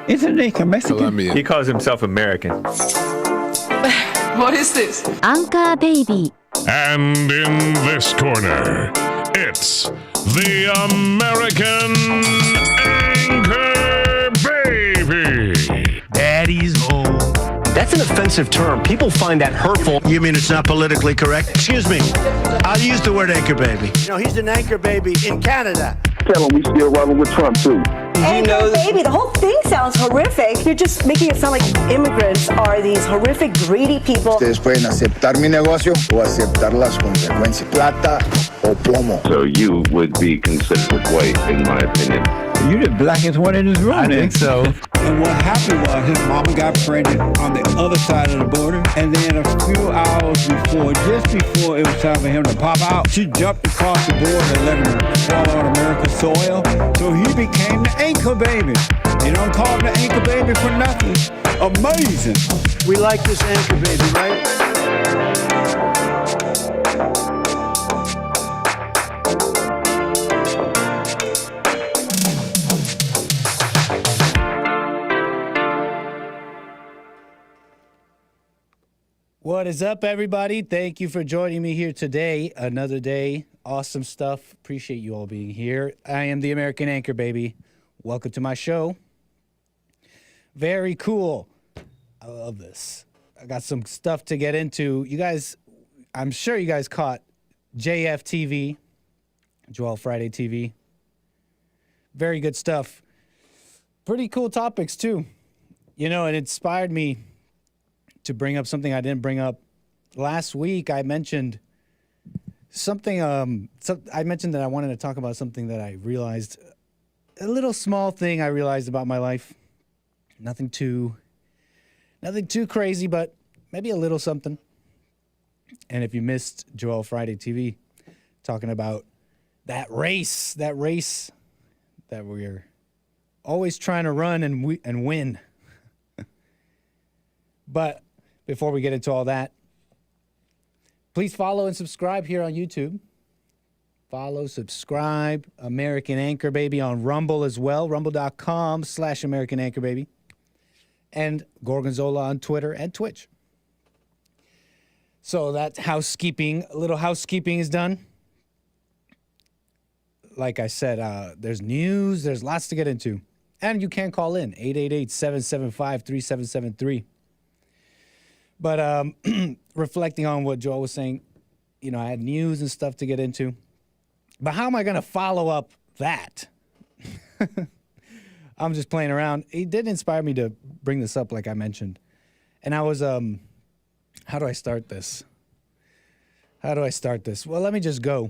Isn't he Mexican? Colombian. He calls himself American. What is this? Anchor Baby. And in this corner, it's the American Anchor Baby. Daddy's home. That's an offensive term. People find that hurtful. You mean it's not politically correct? Excuse me. I'll use the word anchor baby. You know, he's an anchor baby in Canada. Tell him we still rolling with Trump, too. Anchor baby, the whole thing sounds horrific. You're just making it sound like immigrants are these horrific, greedy people. Ustedes pueden aceptar mi negocio o aceptar las consecuencias. Plata o plomo. So you would be considered white, in my opinion. You're the blackest one in this room. I think so. And what happened was his mama got pregnant on the other side of the border, and then a few hours before, just before it was time for him to pop out, she jumped across the border and let him fall on America's soil. So he became the anchor baby. They don't call him the anchor baby for nothing. Amazing. We like this anchor baby, right? What is up, everybody? Thank you for joining me here today. Another day. Awesome stuff. Appreciate you all being here. I am the American Anchor Baby. Welcome to my show. Very cool. I love this. I got some stuff to get into. You guys, I'm sure you guys caught JFTV, Joel Friday TV. Very good stuff. Pretty cool topics, too. You know, it inspired me to bring up something I didn't bring up last week. I mentioned something. I mentioned that I wanted to talk about something that I realized, a little small thing I realized about my life. Nothing too crazy, but maybe a little something. And if you missed Joel Friday TV, talking about that race that we're always trying to run and win. But before we get into all that, please follow and subscribe here on YouTube. Follow, subscribe, American Anchor Baby on Rumble as well, rumble.com/American Anchor Baby. And Gorgonzola on Twitter and Twitch. So that housekeeping, a little housekeeping is done. Like I said, there's news, there's lots to get into. And you can call in, 888-775-3773. But reflecting on what Joel was saying, you know, I had news and stuff to get into. But how am I going to follow up that? I'm just playing around. It did inspire me to bring this up, like I mentioned. And I was, how do I start this? Well, let me just go.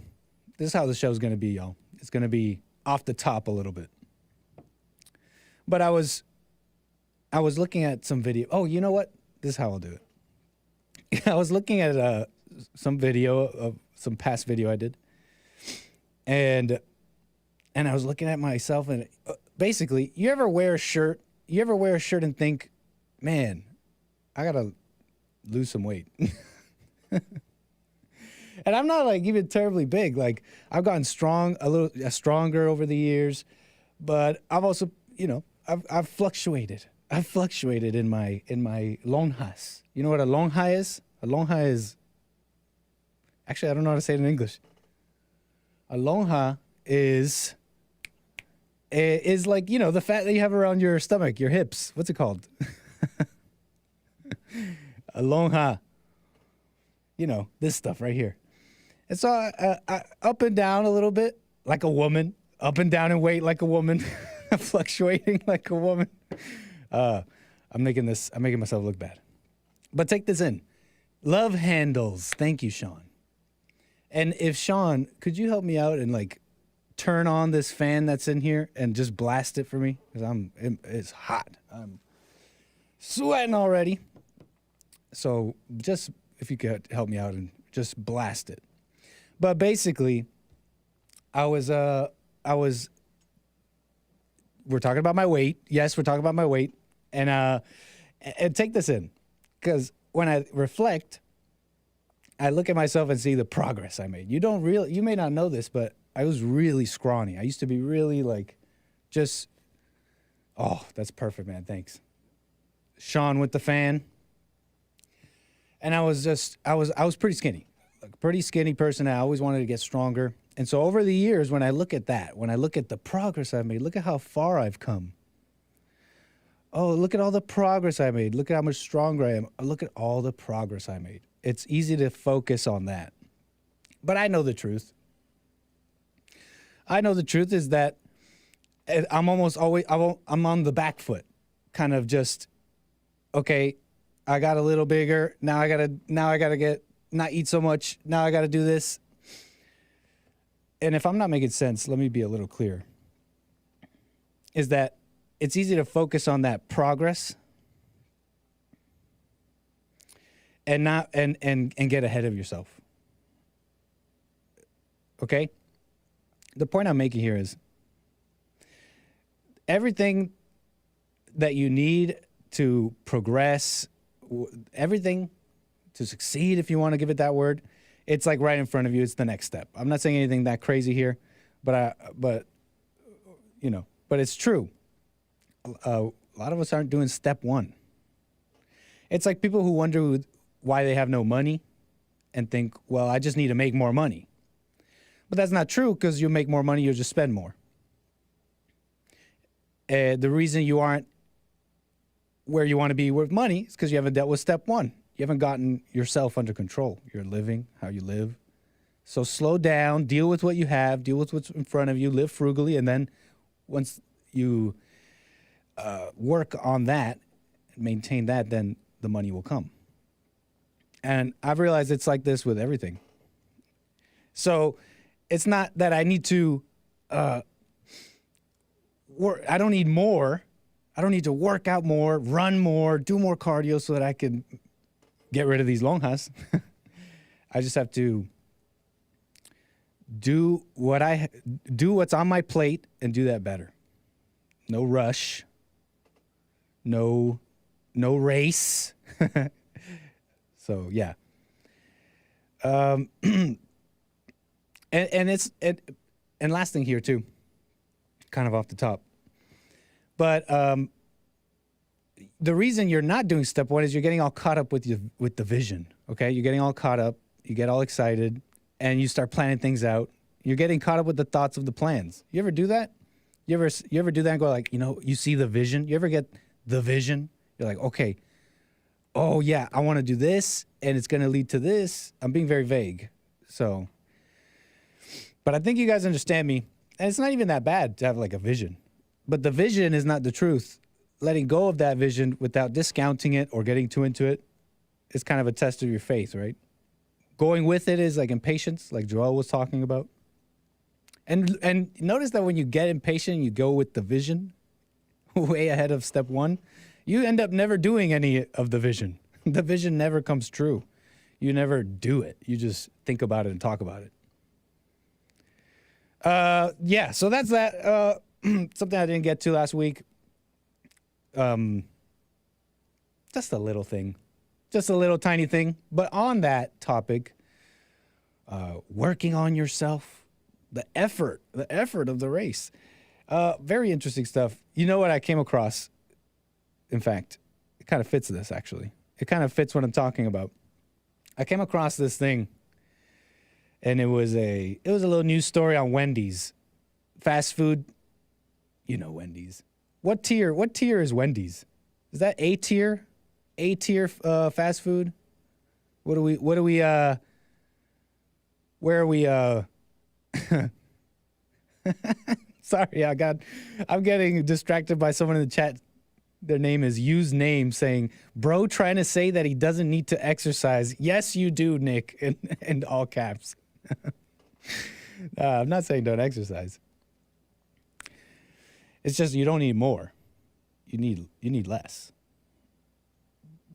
This is how the show's going to be, y'all. It's going to be off the top a little bit. But I was looking at some video. Oh, you know what? This is how I'll do it. I was looking at some video of some past video I did, and I was looking at myself, and basically, you ever wear a shirt and think, man, I gotta lose some weight. And I'm not like even terribly big. Like I've gotten stronger over the years, but I've also, you know, I've fluctuated. I've fluctuated in my lonjas. You know what a lonja is? A lonja is, actually, I don't know how to say it in English. A lonja is like, you know, the fat that you have around your stomach, your hips. What's it called? A lonja. You know, this stuff right here. And so I up and down a little bit like a woman, up and down in weight like a woman, fluctuating like a woman. I'm making myself look bad. But take this in. Love handles. Thank you, Sean. And if Sean, could you help me out and like turn on this fan that's in here and just blast it for me? Because it's hot. I'm sweating already. So just if you could help me out and just blast it. But basically, we're talking about my weight. Yes, we're talking about my weight. And take this in, because when I reflect, I look at myself and see the progress I made. You may not know this, but I was really scrawny. I used to be really like just Oh, that's perfect, man. Thanks. Sean with the fan. And I was pretty skinny. Like, pretty skinny person. I always wanted to get stronger. And so over the years, when I look at that, when I look at the progress I've made, look at how far I've come. Oh, look at all the progress I made. Look at how much stronger I am. Look at all the progress I made. It's easy to focus on that. But I know the truth. I know the truth is that I'm almost always, I'm on the back foot. Kind of just, okay, I got a little bigger. Now I gotta get, not eat so much. Now I gotta do this. And if I'm not making sense, let me be a little clearer. Is that it's easy to focus on that progress and not and get ahead of yourself. Okay? The point I'm making here is everything that you need to progress, everything to succeed, if you want to give it that word, it's like right in front of you. It's the next step. I'm not saying anything that crazy here, but it's true. A lot of us aren't doing step one. It's like people who wonder why they have no money and think, well, I just need to make more money. But that's not true, because you make more money, you'll just spend more. The reason you aren't where you want to be with money is because you haven't dealt with step one. You haven't gotten yourself under control. You're living how you live. So slow down, deal with what you have, deal with what's in front of you, live frugally, and then once you work on that, maintain that, then the money will come. And I've realized it's like this with everything. So it's not that I need to work. I don't need more. I don't need to work out more, run more, do more cardio so that I can get rid of these lonjas. I just have to do what's on my plate and do that better. No rush. No race. So yeah. And last thing here too, kind of off the top. But the reason you're not doing step one is you're getting all caught up with the vision. Okay, you're getting all caught up. You get all excited, and you start planning things out. You're getting caught up with the thoughts of the plans. You ever do that? You ever do that and go like, you see the vision? You ever get the vision? You're like, okay, oh yeah, I want to do this, and it's going to lead to this. I'm being very vague, so. But I think you guys understand me, and it's not even that bad to have like a vision. But the vision is not the truth. Letting go of that vision without discounting it or getting too into it is kind of a test of your faith, right? Going with it is like impatience, like Joel was talking about. And notice that when you get impatient, you go with the vision way ahead of step one, you end up never doing any of the vision. The vision never comes true. You never do it. You just think about it and talk about it. Yeah, so that's that. Something I didn't get to last week. Just a little thing. Just a little tiny thing. But on that topic, working on yourself, the effort of the race. Very interesting stuff. You know what I came across? In fact, it kind of fits this, actually. It kind of fits what I'm talking about. I came across this thing, and it was a little news story on Wendy's. Fast food. You know Wendy's. What tier is Wendy's? Is that A tier? A tier fast food? Where are we sorry, I'm getting distracted by someone in the chat. Their name is Use Name saying, bro trying to say that he doesn't need to exercise. Yes, you do, Nick, in all caps. I'm not saying don't exercise. It's just you don't need more. You need less.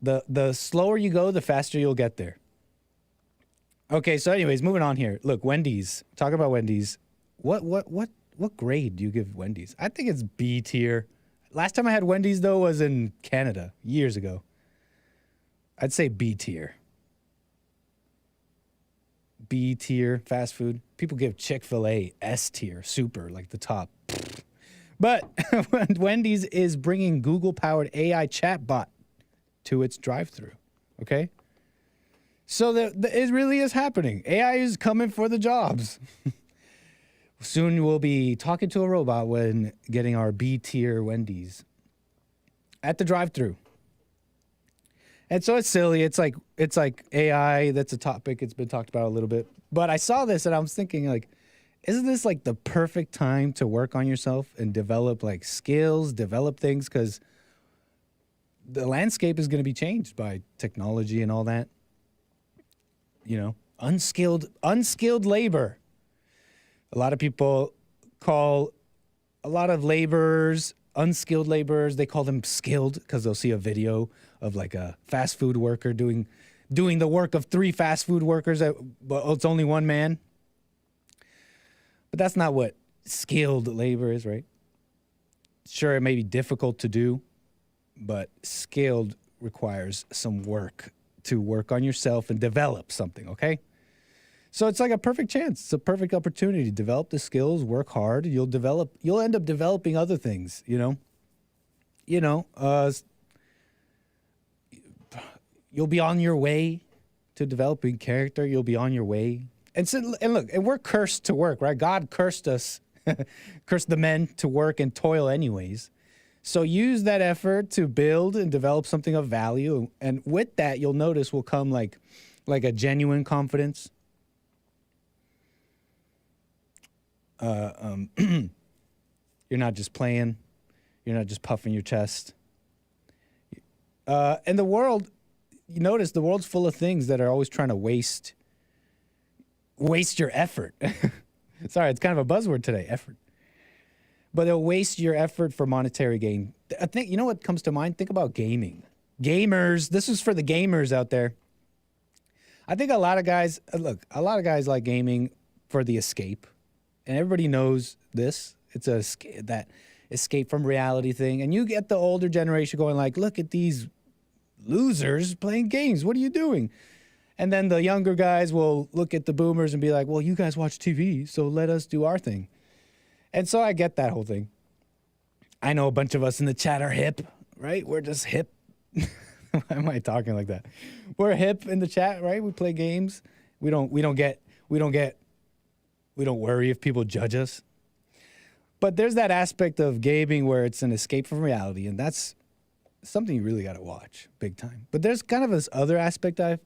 The slower you go, the faster you'll get there. Okay, so anyways, moving on here. Look, Wendy's. Talking about Wendy's. What grade do you give Wendy's? I think it's B tier. Last time I had Wendy's though was in Canada years ago. I'd say B tier. B tier fast food. People give Chick-fil-A S tier, super, like the top. But Wendy's is bringing Google-powered AI chatbot to its drive-thru. Okay? So it really is happening. AI is coming for the jobs. Soon we'll be talking to a robot when getting our B-tier Wendy's at the drive-thru. And so it's silly. It's like AI. That's a topic. It's been talked about a little bit. But I saw this and I was thinking, like, isn't this like the perfect time to work on yourself and develop like skills, develop things? Because the landscape is going to be changed by technology and all that. You know, unskilled labor. A lot of people call a lot of laborers, unskilled laborers, they call them skilled because they'll see a video of like a fast food worker doing the work of 3 fast food workers, but it's only one man. But that's not what skilled labor is, right? Sure, it may be difficult to do, but skilled requires some work to work on yourself and develop something, okay? So it's like a perfect chance. It's a perfect opportunity to develop the skills, work hard. You'll end up developing other things, you know? You'll be on your way to developing character. You'll be on your way. And look, and we're cursed to work, right? God cursed us, cursed the men to work and toil anyways. So use that effort to build and develop something of value. And with that, you'll notice will come like a genuine confidence. You're not just playing. You're not just puffing your chest. And the world, you notice the world's full of things that are always trying to waste your effort. Sorry, it's kind of a buzzword today, effort. But they'll waste your effort for monetary gain. I think, you know what comes to mind? Think about gaming. Gamers, this is for the gamers out there. I think a lot of guys like gaming for the escape. And everybody knows this. It's that escape from reality thing. And you get the older generation going like, look at these losers playing games. What are you doing? And then the younger guys will look at the boomers and be like, well, you guys watch TV, so let us do our thing. And so I get that whole thing. I know a bunch of us in the chat are hip, right? We're just hip. Why am I talking like that? We're hip in the chat, right? We play games. We don't worry if people judge us. But there's that aspect of gaming where it's an escape from reality, and that's something you really got to watch big time. But there's kind of this other aspect I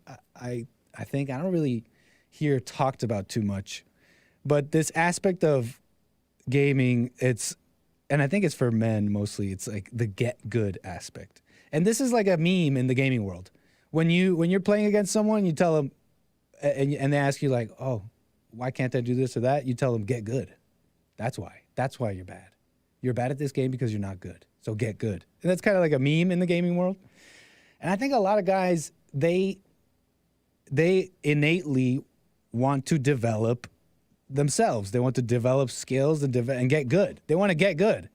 think I don't really hear talked about too much. But this aspect of gaming, and I think it's for men mostly, it's like the get good aspect. And this is like a meme in the gaming world. When you're playing against someone, you tell them, and they ask you like, oh, why can't I do this or that? You tell them, get good. That's why you're bad. You're bad at this game because you're not good. So get good. And that's kind of like a meme in the gaming world. And I think a lot of guys, they innately want to develop themselves. They want to develop skills and get good. They want to get good.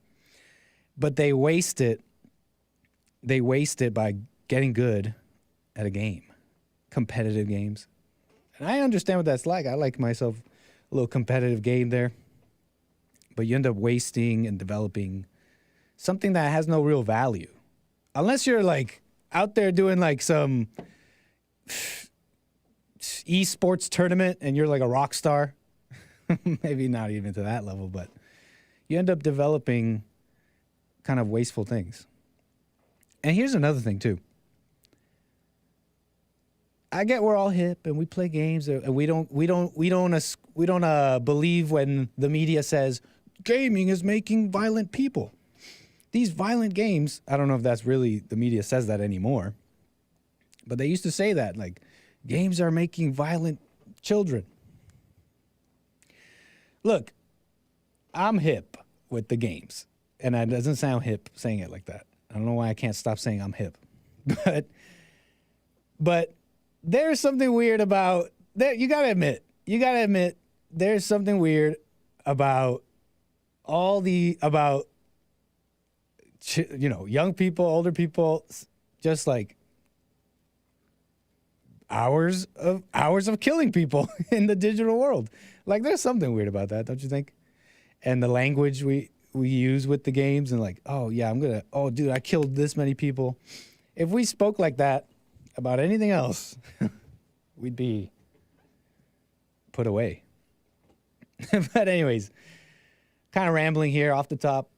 But they waste it. They waste it by getting good at a game, competitive games. And I understand what that's like. I like myself a little competitive game there. But you end up wasting and developing something that has no real value. Unless you're like out there doing like some esports tournament and you're like a rock star. Maybe not even to that level, but you end up developing kind of wasteful things. And here's another thing too. I get we're all hip and we play games and we don't believe when the media says gaming is making violent people. These violent games, I don't know if that's really the media says that anymore, but they used to say that like games are making violent children. Look, I'm hip with the games, and it doesn't sound hip saying it like that. I don't know why I can't stop saying I'm hip, but there's something weird about there. You gotta admit, there's something weird about young people, older people, just like hours of killing people in the digital world. Like there's something weird about that, don't you think? And the language we we use with the games and like, oh yeah, oh dude, I killed this many people. If we spoke like that about anything else, we'd be put away. But anyways, kind of rambling here off the top.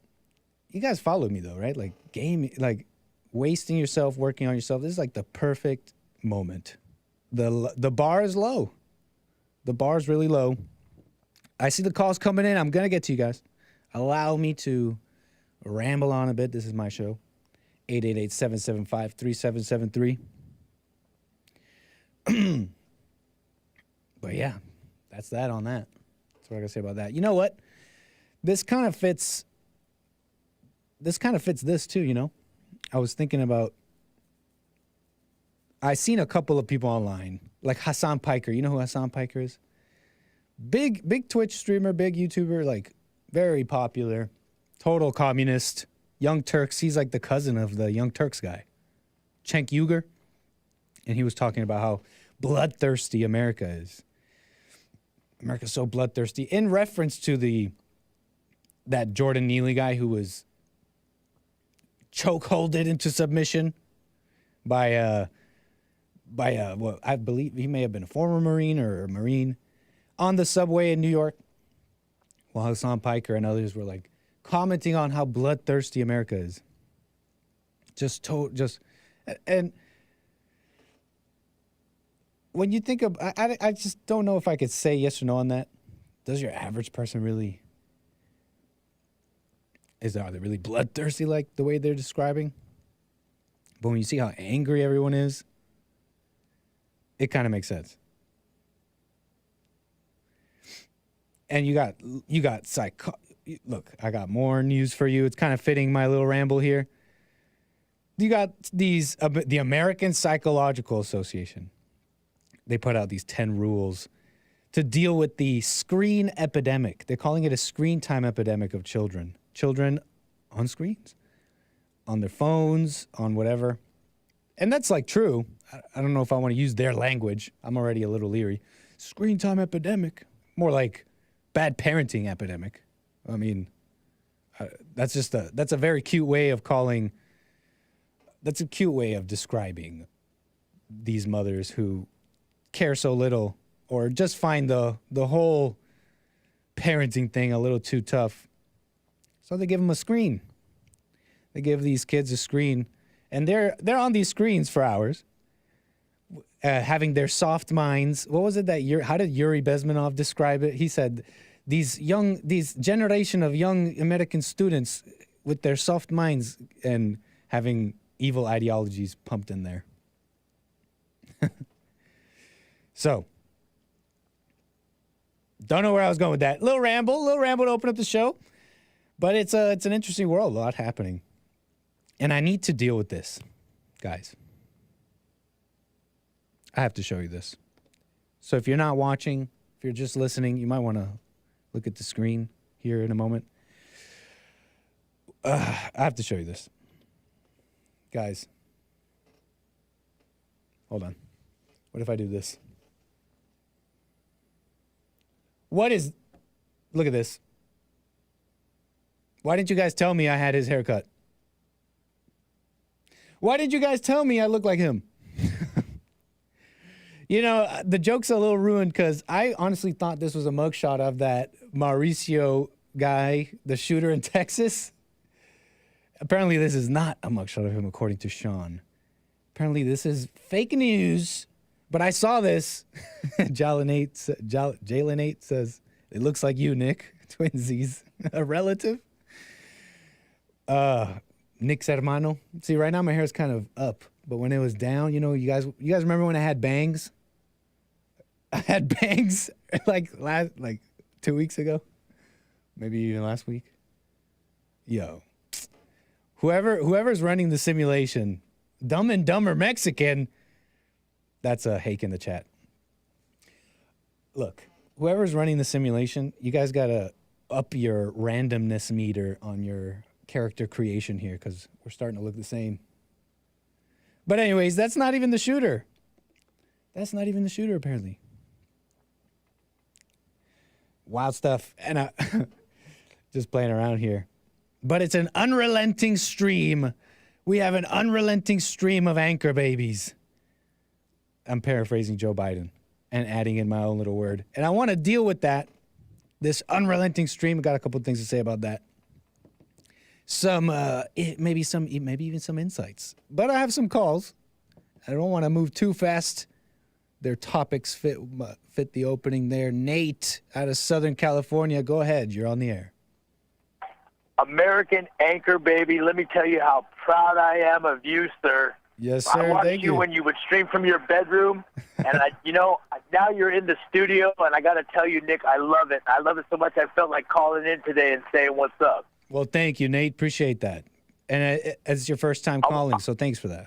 You guys followed me though, right? Like wasting yourself, working on yourself. This is like the perfect moment. The bar is low. The bar is really low. I see the calls coming in. I'm going to get to you guys. Allow me to ramble on a bit. This is my show. 888-775-3773. But yeah, that's that on that. That's what I got to say about that. You know what? This kind of fits this too, you know? I was thinking about, I seen a couple of people online, like Hassan Piker. You know who Hassan Piker is? Big Twitch streamer, big YouTuber, like very popular, total communist, Young Turks. He's like the cousin of the Young Turks guy, Cenk Uygur. And he was talking about how bloodthirsty America is. America's so bloodthirsty in reference to that Jordan Neely guy who was chokeholded into submission by what I believe he may have been a former Marine or a Marine on the subway in New York. While Hassan Piker and others were like commenting on how bloodthirsty America is. And when you think of, I just don't know if I could say yes or no on that. Does your average person really, are they really bloodthirsty like the way they're describing? But when you see how angry everyone is, it kind of makes sense. And you got look, I got more news for you. It's kind of fitting my little ramble here. You got the American Psychological Association. They put out these 10 rules to deal with the screen epidemic. They're calling it a screen time epidemic of children. Children on screens, on their phones, on whatever. And that's like true. I don't know if I want to use their language. I'm already a little leery. Screen time epidemic. More like bad parenting epidemic. I mean, that's a very cute way of that's a cute way of describing these mothers who care so little or just find the whole parenting thing a little too tough. So they give them a screen. They give these kids a screen, and they're on these screens for hours, having their soft minds. What was it how did Yuri Bezmenov describe it? He said, these generation of young American students with their soft minds and having evil ideologies pumped in there. So, don't know where I was going with that. Little ramble to open up the show. But it's an interesting world, a lot happening. And I need to deal with this, guys. I have to show you this. So if you're not watching, if you're just listening, you might want to look at the screen here in a moment. I have to show you this. Guys. Hold on. What if I do this? Look at this. Why didn't you guys tell me I had his haircut? Why did you guys tell me I look like him? You know, the joke's a little ruined because I honestly thought this was a mugshot of that Mauricio guy, the shooter in Texas. Apparently, this is not a mugshot of him, according to Sean. Apparently, this is fake news. But I saw this. Jalen8 says, it looks like you, Nick. Twinsies. A relative. Nick's hermano. See, right now my hair is kind of up. But when it was down, you know, you guys remember when I had bangs? I had bangs like 2 weeks ago. Maybe even last week. Yo. Whoever's running the simulation, Dumb and Dumber Mexican, that's a hake in the chat. Look, whoever's running the simulation, you guys got to up your randomness meter on your character creation here because we're starting to look the same. But anyways, that's not even the shooter. That's not even the shooter, apparently. Wild stuff. And just playing around here. but it's an unrelenting stream. We have an unrelenting stream of anchor babies. I'm paraphrasing Joe Biden and adding in my own little word. And I want to deal with that, this unrelenting stream. I got a couple of things to say about that. Maybe even some insights. But I have some calls. I don't want to move too fast. Their topics fit the opening there. Nate out of Southern California. Go ahead. You're on the air. American anchor baby, let me tell you how proud I am of you, sir. Yes, sir. I watched Thank you when you would stream from your bedroom, and now you're in the studio, and I got to tell you, Nick, I love it. I love it so much I felt like calling in today and saying what's up. Well, thank you, Nate. Appreciate that. And it's your first time calling, so thanks for that.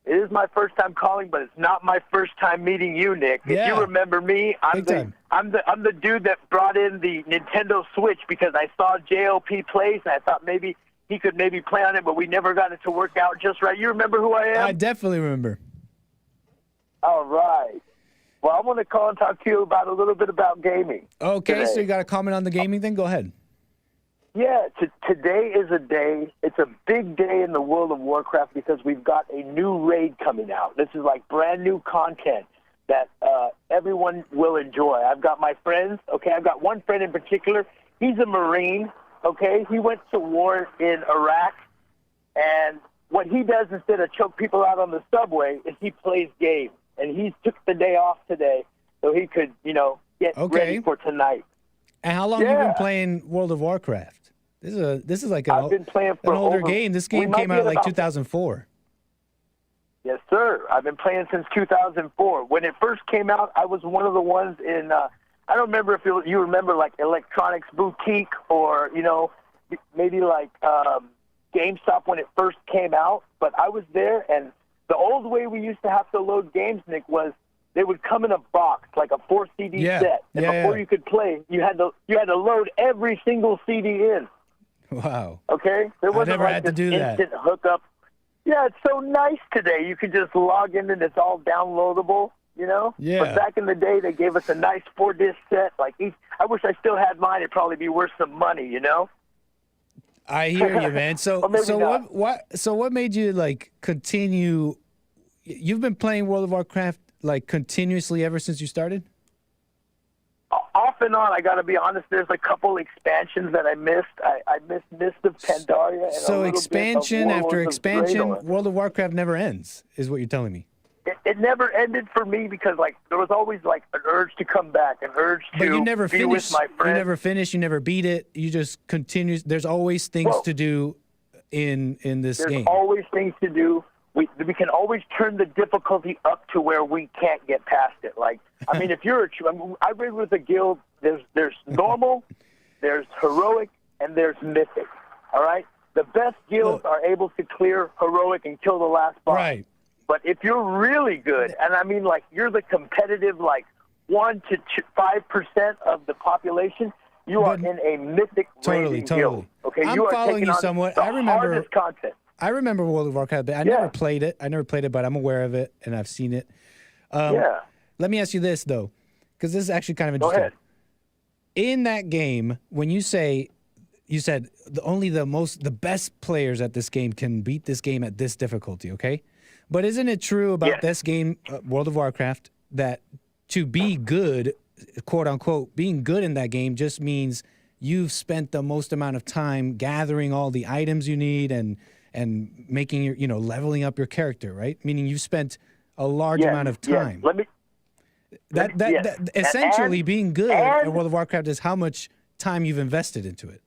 It is my first time calling, but it's not my first time meeting you, Nick. Yeah. If you remember me, I'm the dude that brought in the Nintendo Switch because I saw JLP plays, and I thought maybe he could play on it, but we never got it to work out just right. You remember who I am? I definitely remember. All right. Well, I want to call and talk to you about a little bit about gaming. Okay, today. so you got a comment on the gaming thing? Go ahead. Yeah, today is a day. It's a big day in the World of Warcraft because we've got a new raid coming out. This is like brand new content that everyone will enjoy. I've got my friends. Okay, I've got one friend in particular. He's a Marine. Okay, he went to war in Iraq, and what he does instead of choke people out on the subway is he plays games. And he took the day off today so he could, get ready for tonight. And how long have you been playing World of Warcraft? This is like I've been playing for an older over, game. This game came out like 2004. Yes, sir. I've been playing since 2004. When it first came out, I was one of the ones in, I don't remember if you remember like Electronics Boutique or, maybe like GameStop when it first came out. But I was there, and the old way we used to have to load games, Nick, was they would come in a box, like a 4 CD set. And before you could play, you had to load every single CD in. Wow. Okay? There wasn't never like had to this do that. instant hookup. Yeah, it's so nice today. You can just log in and it's all downloadable, Yeah. But back in the day, they gave us a nice 4-disc set. Like I wish I still had mine. It'd probably be worth some money, I hear you, man. So what made you like continue? You've been playing World of Warcraft like continuously ever since you started? Off and on, I got to be honest. There's a couple expansions that I missed. I missed Mist of Pandaria. And So expansion after expansion, Draenor. World of Warcraft never ends, is what you're telling me. It never ended for me because there was always like an urge to come back, an urge to But you never be finished. with my friends. You never finished. You never beat it. You just continue. There's always things to do in this There's game. always things to do. We can always turn the difficulty up to where we can't get past it. Like, I mean, if you're I read with a guild, there's normal, there's heroic, and there's mythic. All right? The best guilds are able to clear heroic and kill the last boss. Right. But if you're really good, and I mean, like, you're the competitive, like, 1 to 5% of the population, you are in a mythic raiding guild. Okay? I'm you are following taking you on somewhat. the I remember hardest content. I remember World of Warcraft, but I never played it. But I'm aware of it, and I've seen it. Let me ask you this, though, because this is actually kind of interesting. Go ahead. In that game, when you said the best players at this game can beat this game at this difficulty, okay? But isn't it true about this game, World of Warcraft, that to be good, quote unquote, being good in that game just means you've spent the most amount of time gathering all the items you need and making your, leveling up your character, right? Meaning you've spent a large amount of time. Essentially, being good at World of Warcraft is how much time you've invested into it.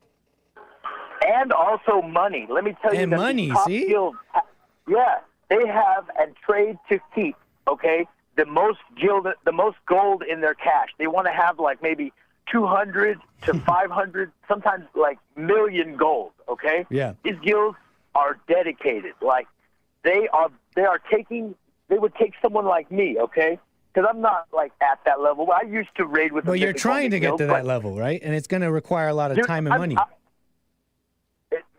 And also money. Let me tell you And that money, the top see? guilds, they have and trade to keep, okay, the most gold in their cash. They want to have like maybe 200 to 500, sometimes like million gold, okay? Yeah. These guilds are dedicated. Like they would take someone like me, okay? Because I'm not like at that level. I used to raid with. But you're trying to get to that level, right? And it's going to require a lot of time and money.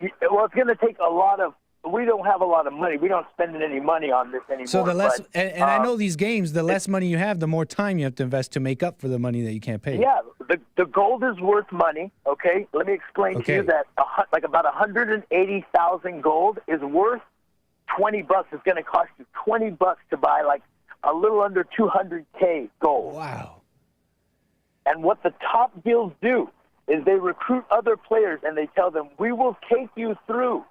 Well, it's going to take a lot of we don't have a lot of money. We don't spend any money on this anymore. So the less, but, and I know these games, the less money you have, the more time you have to invest to make up for the money that you can't pay. Yeah, the gold is worth money. Okay, let me explain to you that like about 180,000 gold is worth $20. It's going to cost you $20 to buy like a little under 200K gold. Wow. And what the top guilds do is they recruit other players and they tell them, we will take you through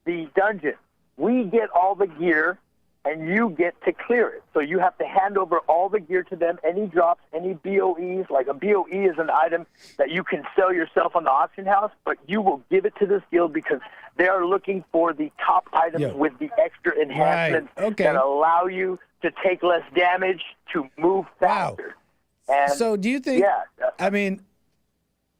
the dungeon. We get all the gear and you get to clear it. So you have to hand over all the gear to them, any drops, any BOEs. Like a BOE is an item that you can sell yourself on the auction house, but you will give it to this guild because they are looking for the top items with the extra enhancements that allow you to take less damage, to move faster. And so do you think, I mean,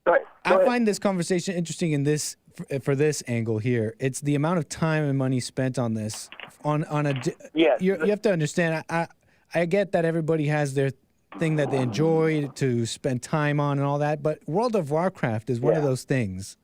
I find this conversation interesting in this, for this angle here. It's the amount of time and money spent on this. You have to understand, I get that everybody has their thing that they enjoy to spend time on and all that, but World of Warcraft is one of those things.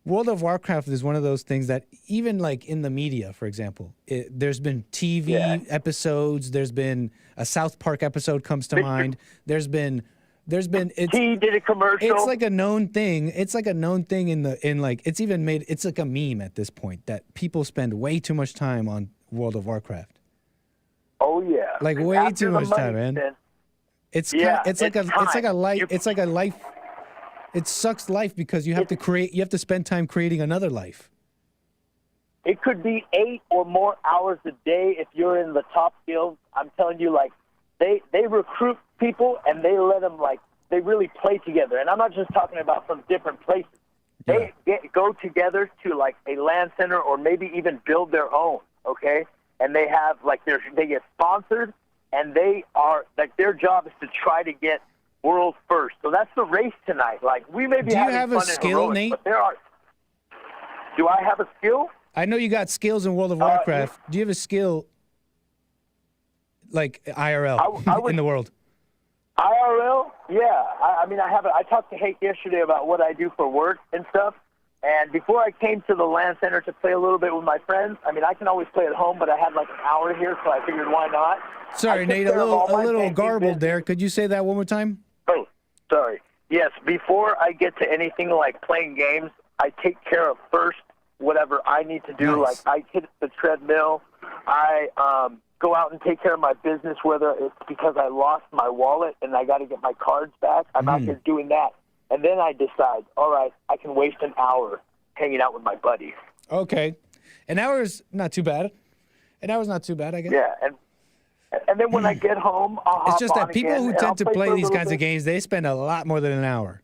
World of Warcraft is one of those things that even like in the media, for example, there's been TV episodes, there's been a South Park episode comes to mind. There's been he did a commercial. It's like a known thing. It's like a known thing it's even made, it's like a meme at this point that people spend way too much time on World of Warcraft. Oh yeah. Like way too much time, man. It's like a life. It sucks life because you have to spend time creating another life. It could be 8 or more hours a day if you're in the top guilds. I'm telling you, like, they recruit people and they let them, like, they really play together. And I'm not just talking about from different places. They go together to, like, a LAN center or maybe even build their own, okay? And they have, like, they get sponsored and they are, like, their job is to try to get world first. So that's the race tonight. Like, we may be having fun a skill, heroics, Nate? but do I have a skill? I know you got skills in World of Warcraft. Do you have a skill like IRL in the world? IRL? Yeah. I mean, I have. I talked to Hank yesterday about what I do for work and stuff. And before I came to the LAN center to play a little bit with my friends, I mean, I can always play at home, but I had like an hour here, so I figured why not. Sorry, Nate, a little garbled there. Could you say that one more time? Oh, sorry. Yes, before I get to anything like playing games, I take care of first whatever I need to do. Nice. Like I hit the treadmill. I go out and take care of my business, whether it's because I lost my wallet and I got to get my cards back. I'm out here doing that. And then I decide, all right, I can waste an hour hanging out with my buddies. Okay. An hour is not too bad. An hour's not too bad, I guess. Yeah, and then when I get home, I'll It's just hop that on people again, who and tend I'll to play play for a these little kinds bit. of games, they spend a lot more than an hour.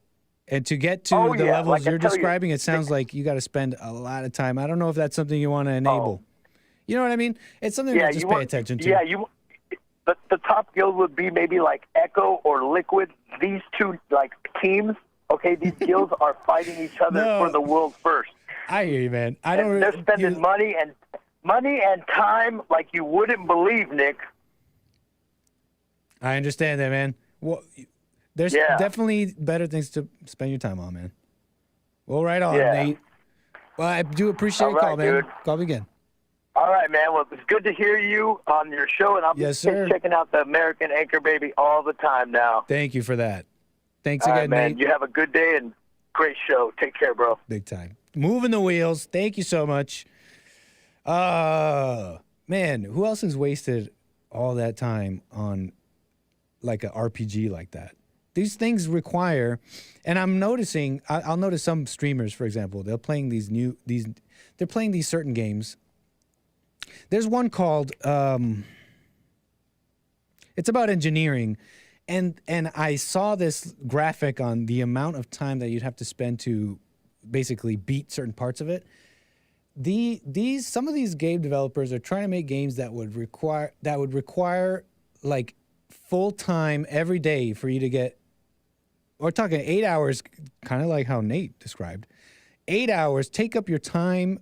And to get to the levels like I you're tell you, describing, it sounds like you got to spend a lot of time. I don't know if that's something you want to enable. You know what I mean? It's something to just pay attention to. Yeah, the top guild would be maybe like Echo or Liquid. These two like teams. Okay, these guilds are fighting each other for the world first. I hear you, man. They're spending money and time like you wouldn't believe, Nick. I understand that, man. Well, there's definitely better things to spend your time on, man. Well, right on, Nate. Well, I do appreciate your call, man. Dude. Call me again. All right, man. Well, it's good to hear you on your show, and I'll be checking out the American Anchor Baby all the time now. Thank you for that. Thanks All again, right, man. Nate. You have a good day and great show. Take care, bro. Big time. Moving the wheels. Thank you so much. Man, who else has wasted all that time on like an RPG like that? These things require, and I'm noticing, I'll notice some streamers, for example, they're playing they're playing these certain games. There's one called, it's about engineering, and I saw this graphic on the amount of time that you'd have to spend to basically beat certain parts of it. Some of these game developers are trying to make games that would require like full time every day for you to get. We're talking 8 hours, kind of like how Nate described. 8 hours, take up your time.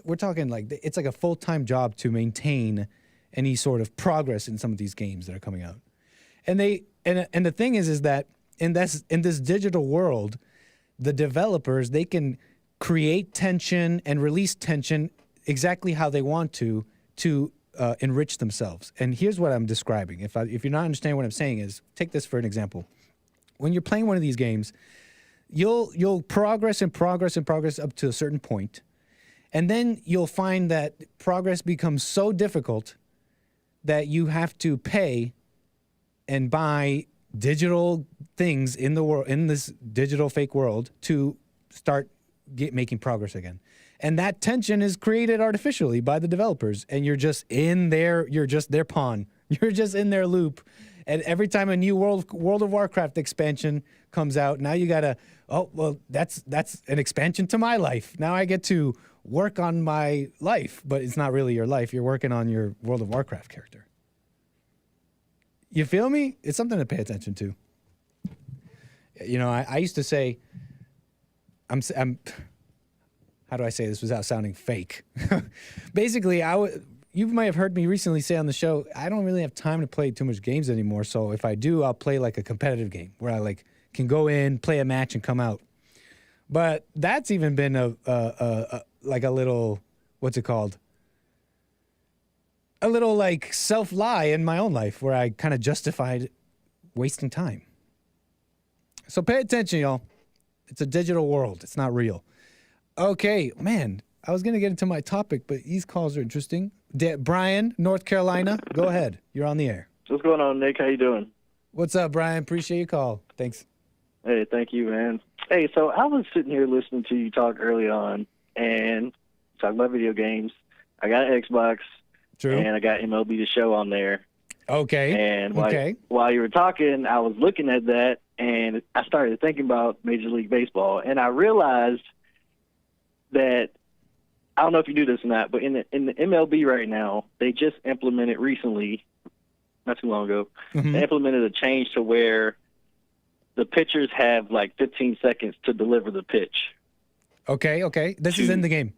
We're talking like it's like a full-time job to maintain any sort of progress in some of these games that are coming out. And the thing is that in this digital world, the developers, they can create tension and release tension exactly how they want to enrich themselves. And here's what I'm describing. If you're not understanding what I'm saying is, take this for an example. When you're playing one of these games, you'll progress and progress and progress up to a certain point, and then you'll find that progress becomes so difficult that you have to pay and buy digital things in the world, in this digital fake world, to start making progress again. And that tension is created artificially by the developers, and you're just their pawn. You're just in their loop. And every time a new World of Warcraft expansion comes out, now you gotta, that's an expansion to my life. Now I get to work on my life, but it's not really your life. You're working on your World of Warcraft character. You feel me? It's something to pay attention to. You know, I used to say, I'm how do I say this without sounding fake? Basically, you might have heard me recently say on the show, I don't really have time to play too much games anymore. So if I do, I'll play like a competitive game where I can go in, play a match, and come out. But that's even been a little, what's it called? A little like self-lie in my own life where I kind of justified wasting time. So pay attention, y'all. It's a digital world. It's not real. Okay, man, I was going to get into my topic, but these calls are interesting. Brian, North Carolina, go ahead. You're on the air. What's going on, Nick? How you doing? What's up, Brian? Appreciate your call. Thanks. Hey, thank you, man. Hey, so I was sitting here listening to you talk early on and talk about video games. I got an Xbox. True. And I got MLB The Show on there. Okay. And while you were talking, I was looking at that, and I started thinking about Major League Baseball, and I realized that, I don't know if you do this or not, but in the MLB right now, they just implemented recently, not too long ago, they implemented a change to where the pitchers have like 15 seconds to deliver the pitch. Okay. This is in the game.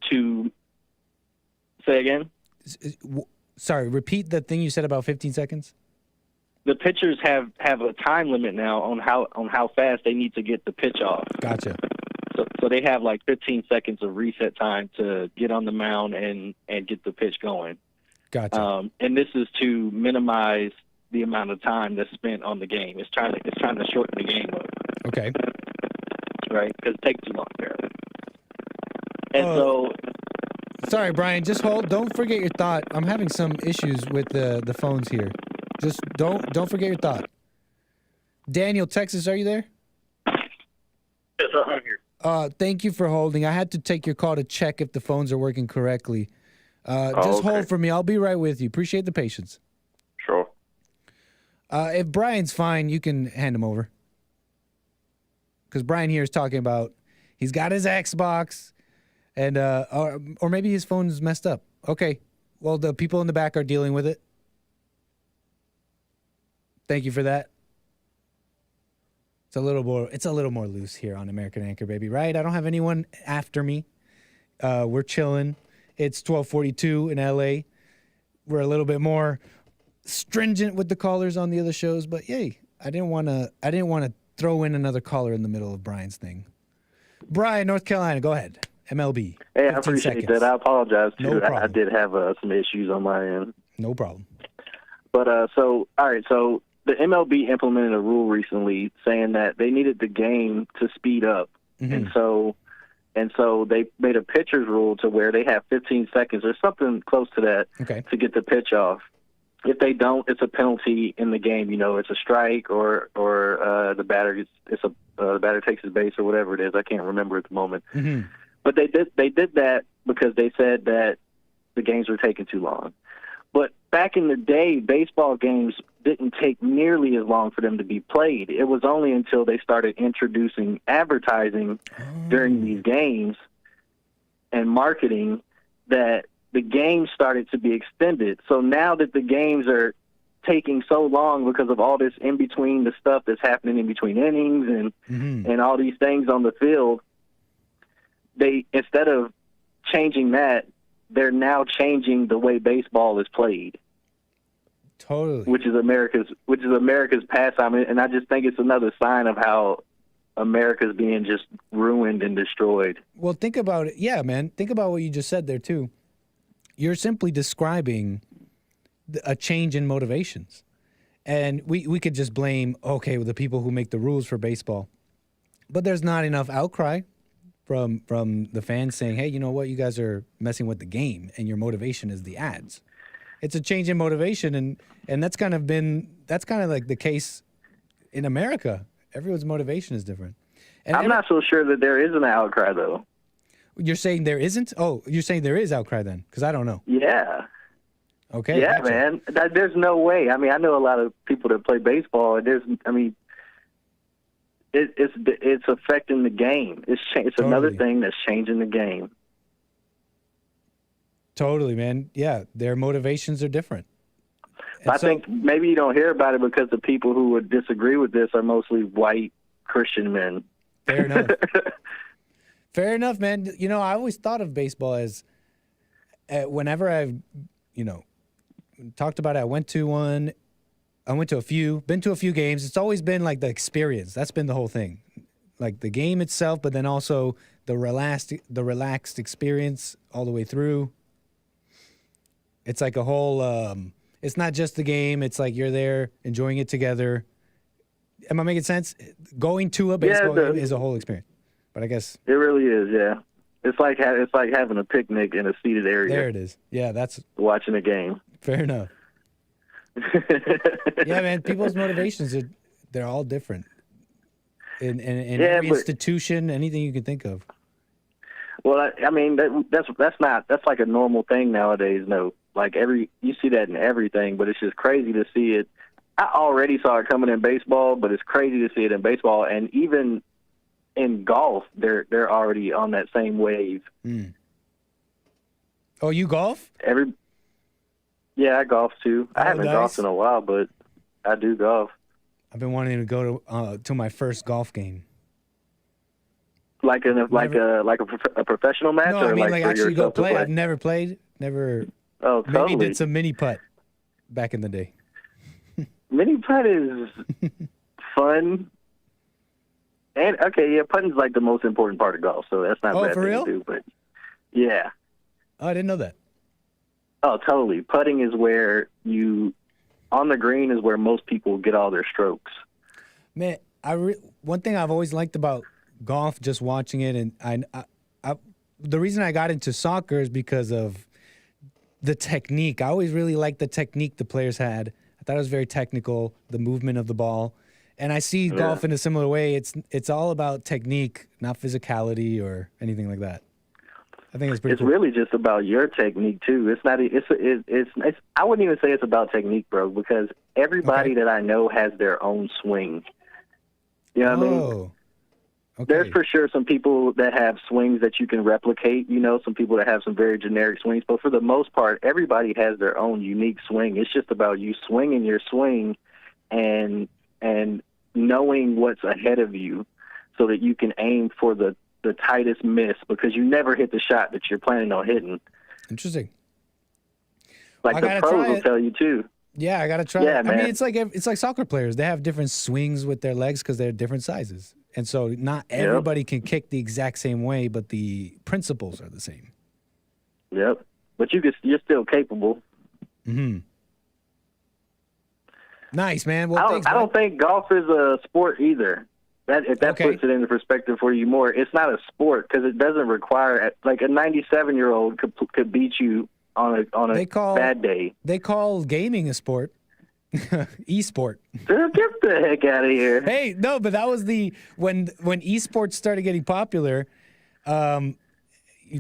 Say again? Sorry, repeat the thing you said about 15 seconds. The pitchers have a time limit now on how fast they need to get the pitch off. Gotcha. So they have like 15 seconds of reset time to get on the mound and get the pitch going. Gotcha. And this is to minimize the amount of time that's spent on the game. It's trying to shorten the game up. Okay. Right, because it takes too long there. And so. Sorry, Brian, just hold. Don't forget your thought. I'm having some issues with the phones here. Just don't forget your thought. Daniel, Texas, are you there? Yes, I'm here. Thank you for holding. I had to take your call to check if the phones are working correctly. Just hold for me. I'll be right with you. Appreciate the patience. Sure. If Brian's fine, you can hand him over. Because Brian here is talking about he's got his Xbox. And or maybe his phone's messed up. Okay. Well, the people in the back are dealing with it. Thank you for that. It's a little more loose here on American Anchor Baby, right? I don't have anyone after me. We're chilling. It's 12:42 in LA. We're a little bit more stringent with the callers on the other shows, but yay, I didn't want to throw in another caller in the middle of Brian's thing. Brian, North Carolina, go ahead. MLB. Hey, I appreciate that. I apologize, too. No problem. I did have some issues on my end. No problem. But, all right, so the MLB implemented a rule recently saying that they needed the game to speed up. And so they made a pitcher's rule to where they have 15 seconds or something close to that to get the pitch off. If they don't, it's a penalty in the game. You know, it's a strike or the batter the batter takes his base or whatever it is. I can't remember at the moment. But they did that because they said that the games were taking too long. But back in the day, baseball games didn't take nearly as long for them to be played. It was only until they started introducing advertising during these games and marketing that the games started to be extended. So now that the games are taking so long because of all this in between, the stuff that's happening in between innings and all these things on the field, they, instead of changing that, they're now changing the way baseball is played. Totally. Which is America's pastime, and I just think it's another sign of how America's being just ruined and destroyed. Well, think about it. Yeah, man. Think about what you just said there, too. You're simply describing a change in motivations. And we could just blame, the people who make the rules for baseball. But there's not enough outcry from the fans saying, hey, you know what? You guys are messing with the game, and your motivation is the ads. It's a change in motivation, and that's kind of like the case in America. Everyone's motivation is different. And I'm not so sure that there is an outcry, though. You're saying there isn't? Oh, you're saying there is outcry then? Because I don't know. Yeah. Okay. Yeah, gotcha. man. There's no way. I mean, I know a lot of people that play baseball, and it's affecting the game. It's another thing that's changing the game. Totally, man. Yeah, their motivations are different. I think maybe you don't hear about it because the people who would disagree with this are mostly white Christian men. Fair enough. Fair enough, man. You know, I always thought of baseball as whenever I've, talked about it, I went to a few, been to a few games. It's always been like the experience. That's been the whole thing. Like the game itself, but then also the relaxed experience all the way through. It's like a whole, it's not just the game. It's like you're there enjoying it together. Am I making sense? Going to a baseball game is a whole experience. But I guess it really is. Yeah, it's like having a picnic in a seated area. There it is. Yeah, that's watching a game. Fair enough. Yeah, man. People's motivations they're all different. In every institution, anything you can think of. Well, I mean that's like a normal thing nowadays. No, like you see that in everything, but it's just crazy to see it. I already saw it coming in baseball, but it's crazy to see it in baseball, and even in golf, they're already on that same wave. Mm. Oh, you golf? Yeah, I golf too. I haven't nice. golfed in a while, but I do golf. I've been wanting to go to my first golf game. Like a professional match, no, or I mean like for actually go yourself to play. I've never played. Never. Oh, totally. Maybe did some mini putt back in the day. Mini putt is fun. And putting's like the most important part of golf, so that's not bad for thing real? to do. But yeah. Oh, I didn't know that. Oh, totally. Putting is where on the green is where most people get all their strokes. Man, one thing I've always liked about golf, just watching it, and I the reason I got into soccer is because of the technique. I always really liked the technique the players had. I thought it was very technical, the movement of the ball. And I see golf in a similar way. It's all about technique, not physicality or anything like that. I think it's pretty cool. It's really just about your technique too. It's not. It's. I wouldn't even say it's about technique, bro, because everybody that I know has their own swing. You know what I mean? Okay. There's for sure some people that have swings that you can replicate. Some people that have some very generic swings, but for the most part, everybody has their own unique swing. It's just about you swinging your swing, and knowing what's ahead of you, so that you can aim for the tightest miss, because you never hit the shot that you're planning on hitting. Interesting. Like the pros will tell you too. Yeah, I gotta try. Yeah, it. man. I mean, it's like soccer players. They have different swings with their legs because they're different sizes, and so not everybody can kick the exact same way, but the principles are the same. Yep, but you're still capable. Mm-hmm. Nice, man. Well, I don't think golf is a sport either. If that puts it into perspective for you more, it's not a sport because it doesn't require, like, a 97-year-old could beat you on a bad day. They call gaming a sport. E-sport. Get the heck out of here. Hey, no, but that was when esports started getting popular,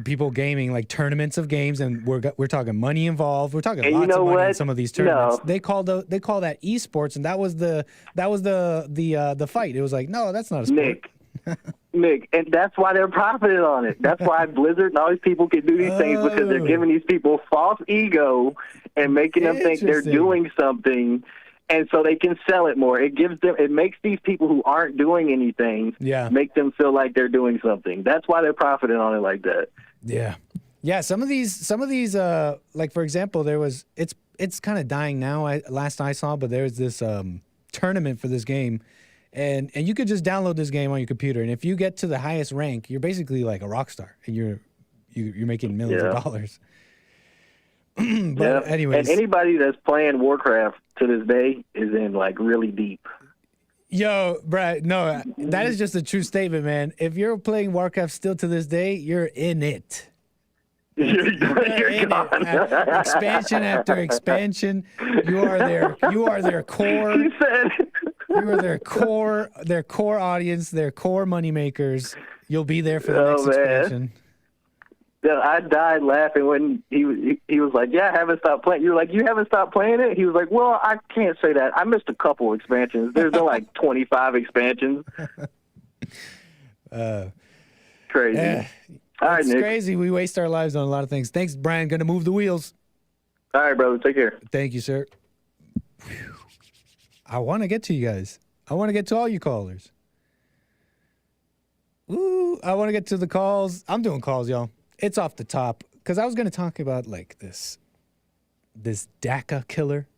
people gaming, like tournaments of games, and we're talking money involved. We're talking lots of money in some of these tournaments. No. They call that esports, and that was the fight. It was like, no, that's not a sport. Nick, and that's why they're profiting on it. That's why Blizzard and all these people can do these things, because they're giving these people false ego and making them think they're doing something, and so they can sell it more. It makes these people who aren't doing anything, make them feel like they're doing something. That's why they're profiting on it like that. Yeah. Yeah, some of these like, for example, it's kind of dying now, last I saw, but there's this tournament for this game. And you could just download this game on your computer, and if you get to the highest rank, you're basically like a rock star, and you're making millions of dollars. But anyways, and anybody that's playing Warcraft to this day is in like really deep. Yo, Brad, no, that is just a true statement, man. If you're playing Warcraft still to this day, you're in it. You're in it. Expansion after expansion, you are their core. He said. You are their core audience, their core moneymakers. You'll be there for the next expansion. Yeah, I died laughing when he was like, "Yeah, I haven't stopped playing." You're like, "You haven't stopped playing it?" He was like, "Well, I can't say that. I missed a couple expansions. There's been like 25 expansions." Crazy. All right, it's Nick. crazy. We waste our lives on a lot of things. Thanks, Brian. Gonna move the wheels. All right, brother. Take care. Thank you, sir. Whew. I want to get to you guys. I want to get to all you callers. Ooh, I want to get to the calls. I'm doing calls, y'all. It's off the top because I was going to talk about like this 𝒔𝒂𝒎 killer,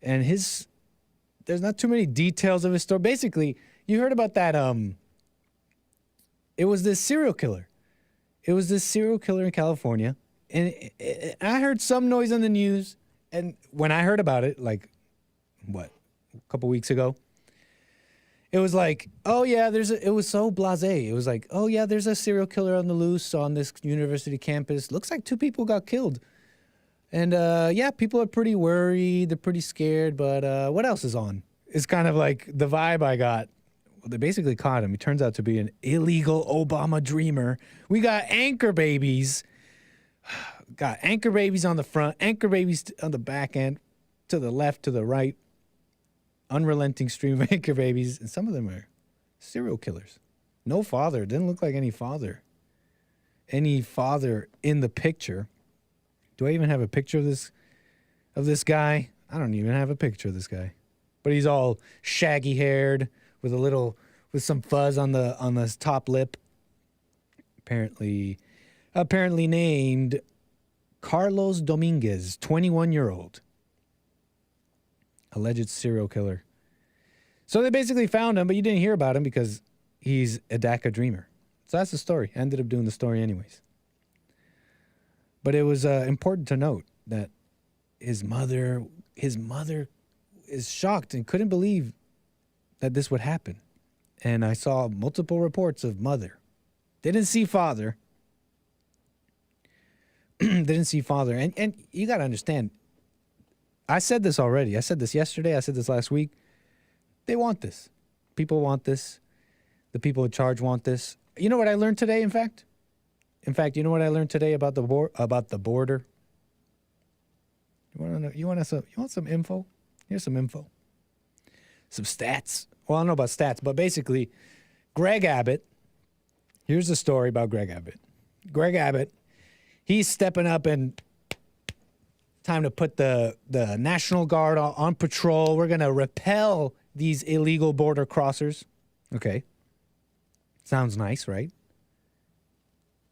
and there's not too many details of his story. Basically, you heard about that. It was this serial killer. It was this serial killer in California, and I heard some noise on the news, and when I heard about it, like what? A couple weeks ago, it was like, oh yeah, it was so blasé. It was like, oh yeah, there's a serial killer on the loose on this university campus. Looks like 2 people got killed. And yeah, people are pretty worried. They're pretty scared, but what else is on? It's kind of like the vibe I got. Well, they basically caught him. He turns out to be an illegal Obama dreamer. We got anchor babies. Got anchor babies on the front, anchor babies on the back end, to the left, to the right. Unrelenting stream of anchor babies, and some of them are serial killers. No father. Didn't look like any father in the picture. Do I even have a picture of this guy? I don't even have a picture of this guy. But he's all shaggy haired with some fuzz on the top lip. Apparently named Carlos Dominguez, 21-year-old. Alleged serial killer. So they basically found him, but you didn't hear about him because he's a 𝒔𝒂𝒎 dreamer. So that's the story. I ended up doing the story anyways. But it was important to note that his mother is shocked and couldn't believe that this would happen. And I saw multiple reports of mother. Didn't see father. Didn't see father. And you got to understand, I said this already. I said this yesterday. I said this last week. They want this. People want this. The people in charge want this. You know what I learned today, in fact? You know what I learned today about the border? You want to know? You want some info? Here's some info. Some stats. Well, I don't know about stats, but basically, Greg Abbott. Here's the story about Greg Abbott. Greg Abbott, he's stepping up and time to put the National Guard on patrol. We're going to repel these illegal border crossers. Okay. Sounds nice, right?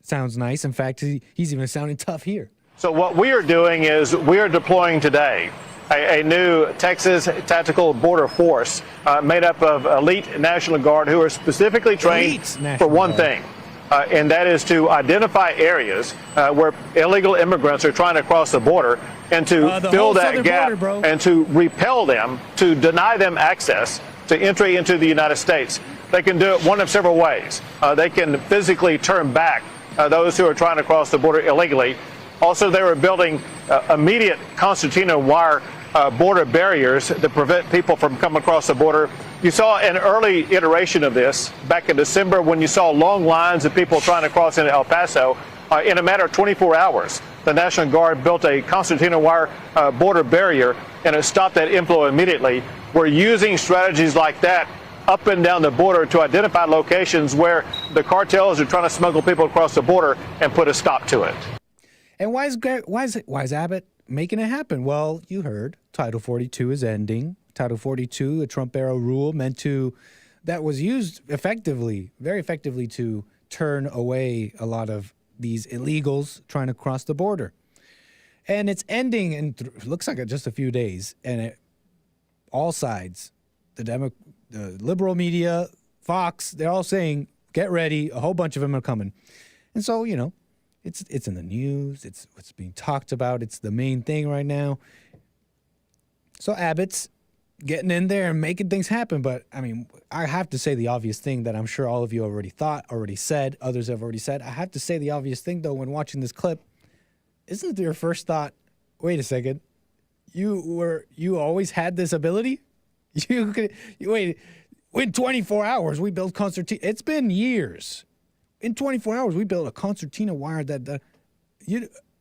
Sounds nice. In fact, he's even sounding tough here. So what we are doing is we are deploying today a new Texas Tactical Border Force made up of elite National Guard who are specifically trained for one thing. And that is to identify areas where illegal immigrants are trying to cross the border and to fill that gap and to repel them, to deny them access to entry into the United States. They can do it one of several ways. They can physically turn back those who are trying to cross the border illegally. Also, they were building immediate concertina wire border barriers that prevent people from coming across the border. You saw an early iteration of this back in December when you saw long lines of people trying to cross into El Paso. In a matter of 24 hours, the National Guard built a concertina wire border barrier, and it stopped that inflow immediately. We're using strategies like that up and down the border to identify locations where the cartels are trying to smuggle people across the border and put a stop to it. And why is Abbott making it happen? Well, you heard Title 42 is ending. Title 42, a Trump-era rule that was used effectively, very effectively, to turn away a lot of these illegals trying to cross the border. And it's ending in looks like just a few days. And all sides, the the liberal media, Fox, they're all saying, get ready, a whole bunch of them are coming. And so, you know, it's in the news, it's what's being talked about, it's the main thing right now. So Abbott's getting in there and making things happen. But, I mean, I have to say the obvious thing that I'm sure all of you already thought, already said, others have already said. I have to say the obvious thing, though, when watching this clip. Isn't your first thought, wait a second, you always had this ability? Wait, in 24 hours, we built concertina. It's been years. In 24 hours, we built a concertina wire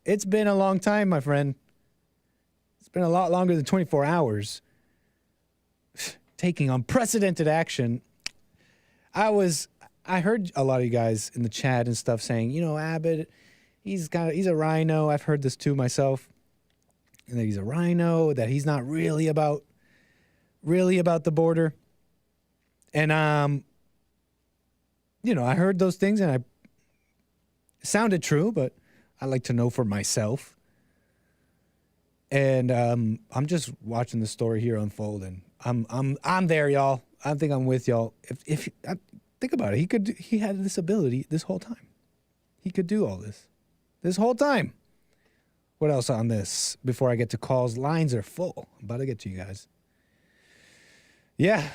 it's been a long time, my friend. It's been a lot longer than 24 hours. Taking unprecedented action. I heard a lot of you guys in the chat and stuff saying, you know, Abbott, he's a rhino. I've heard this too myself. And that he's a rhino, that he's not really about the border. And you know, I heard those things and it sounded true, but I like to know for myself. And I'm just watching the story here unfold, and I'm there, y'all. I think I'm with y'all. If think about it, he had this ability this whole time. He could do all this whole time. What else on this? Before I get to calls, lines are full. I'm about to get to you guys. Yeah.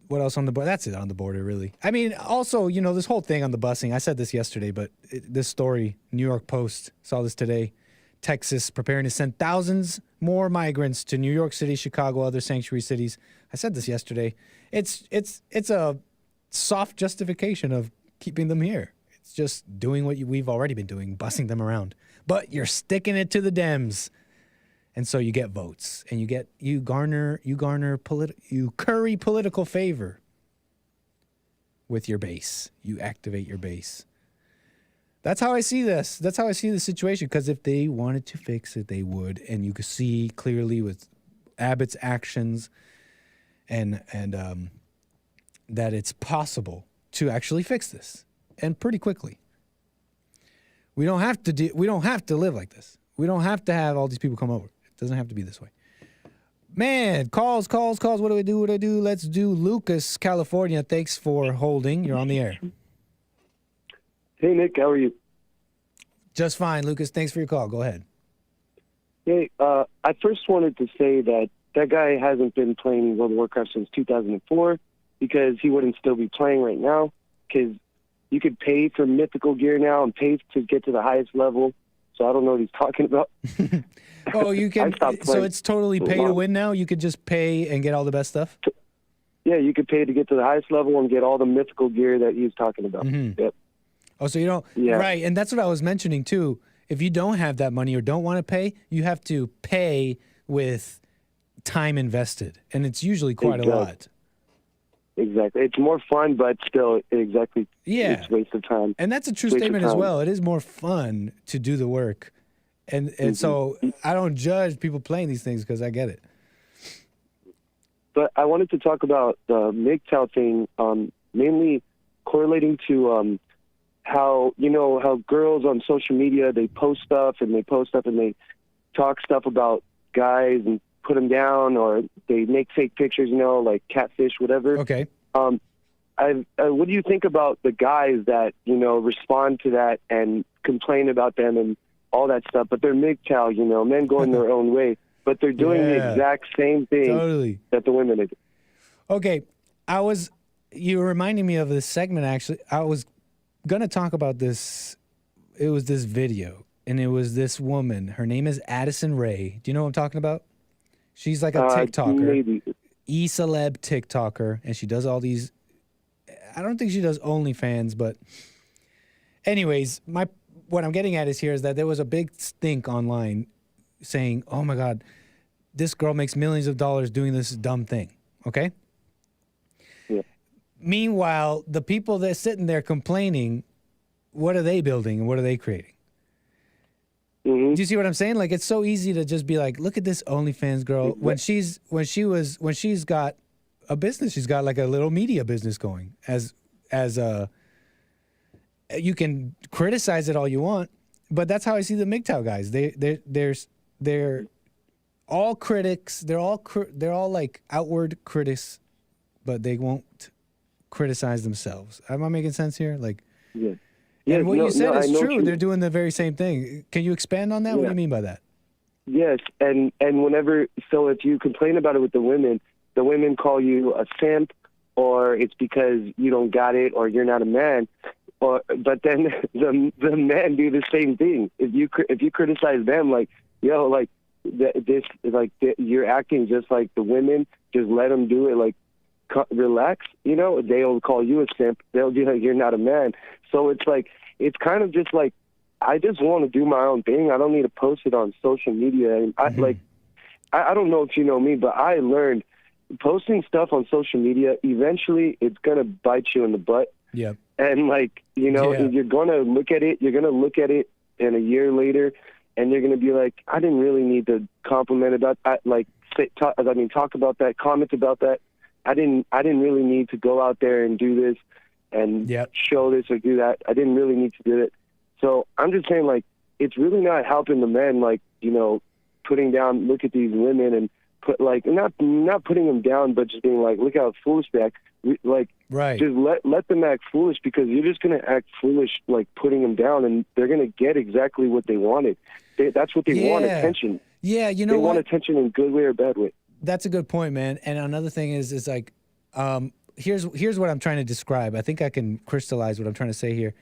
What else on the border? That's it on the border, really. I mean, also, you know, this whole thing on the busing. I said this yesterday, but this story, New York Post, saw this today. Texas preparing to send thousands more migrants to New York City, Chicago, other sanctuary cities. I said this yesterday. It's a soft justification of keeping them here. It's just doing what we've already been doing, busing them around. But you're sticking it to the Dems. And so you get votes, and you curry political favor with your base. You activate your base. That's how I see this. That's how I see the situation. Because if they wanted to fix it, they would, and you could see clearly with Abbott's actions, and that it's possible to actually fix this, and pretty quickly. We don't have to live like this. We don't have to have all these people come over. It doesn't have to be this way. Man, calls. What do I do? Let's do Lucas, California. Thanks for holding. You're on the air. Hey, Nick. How are you? Just fine, Lucas. Thanks for your call. Go ahead. Hey, I first wanted to say that guy hasn't been playing World of Warcraft since 2004 because he wouldn't still be playing right now, because you could pay for mythical gear now and pay to get to the highest level. So I don't know what he's talking about. Oh, you can. So it's totally pay to win now? You could just pay and get all the best stuff? Yeah, you could pay to get to the highest level and get all the mythical gear that he's talking about. Mm-hmm. Yep. Oh, so you don't. Yeah. Right. And that's what I was mentioning too. If you don't have that money or don't want to pay, you have to pay with time invested. And it's usually quite a lot. Exactly. It's more fun, but still, exactly. Yeah. It's a waste of time. And that's a true statement as well. It is more fun to do the work. And so I don't judge people playing these things because I get it. But I wanted to talk about the MGTOW thing, mainly correlating to how girls on social media, they post stuff and they talk stuff about guys and put them down, or they make fake pictures, like catfish, whatever. Okay. What do you think about the guys that, respond to that and complain about them and all that stuff, but they're MGTOW, men going their own way, but they're doing the exact same thing that the women are doing. Okay. You were reminding me of this segment, actually. I was going to talk about this. It was this video, and it was this woman. Her name is Addison Rae. Do you know what I'm talking about? She's like a TikToker. Maybe. E-celeb TikToker, and she does all these. I don't think she does OnlyFans, but anyways, what I'm getting at is that there was a big stink online saying, oh my God, this girl makes millions of dollars doing this dumb thing. Okay? Yeah. Meanwhile, the people that are sitting there complaining, what are they building and what are they creating? Mm-hmm. Do you see what I'm saying? Like, it's so easy to just be like, look at this OnlyFans girl. When she's got a business, she's got like a little media business going as a. You can criticize it all you want, but that's how I see the MGTOW guys. They're all critics. They're all like outward critics but they won't criticize themselves. Am I making sense here? Like, Yeah. and what you said is true. You, they're doing the very same thing. Can you expand on that? What do you mean by that? Yes, and whenever, so if you complain about it with the women call you a simp, or it's because you don't got it, or you're not a man. But then the men do the same thing. If you criticize them, like, yo, like you're acting just like the women. Just let them do it. Like, relax. You know, they'll call you a simp. They'll be like, you're not a man. So it's like, it's kind of just like, I just want to do my own thing. I don't need to post it on social media. And I don't know if you know me, but I learned posting stuff on social media, eventually it's going to bite you in the butt. Yeah. And like, you know, you're going to look at it in a year later, and you're going to be like, I didn't really need to compliment about that. Like, talk about that, comment about that. I didn't really need to go out there and do this and show this or do that. I didn't really need to do it. So I'm just saying, like, it's really not helping the men, like, you know, putting down, look at these women and not putting them down, but just being like, look how foolish they act. Like, just let them act foolish, because you're just going to act foolish, like putting them down, and they're going to get exactly what they wanted. That's what they want, attention. Yeah, you know they want attention in good way or bad way. That's a good point, man. And another thing is like, here's what I'm trying to describe. I think I can crystallize what I'm trying to say here.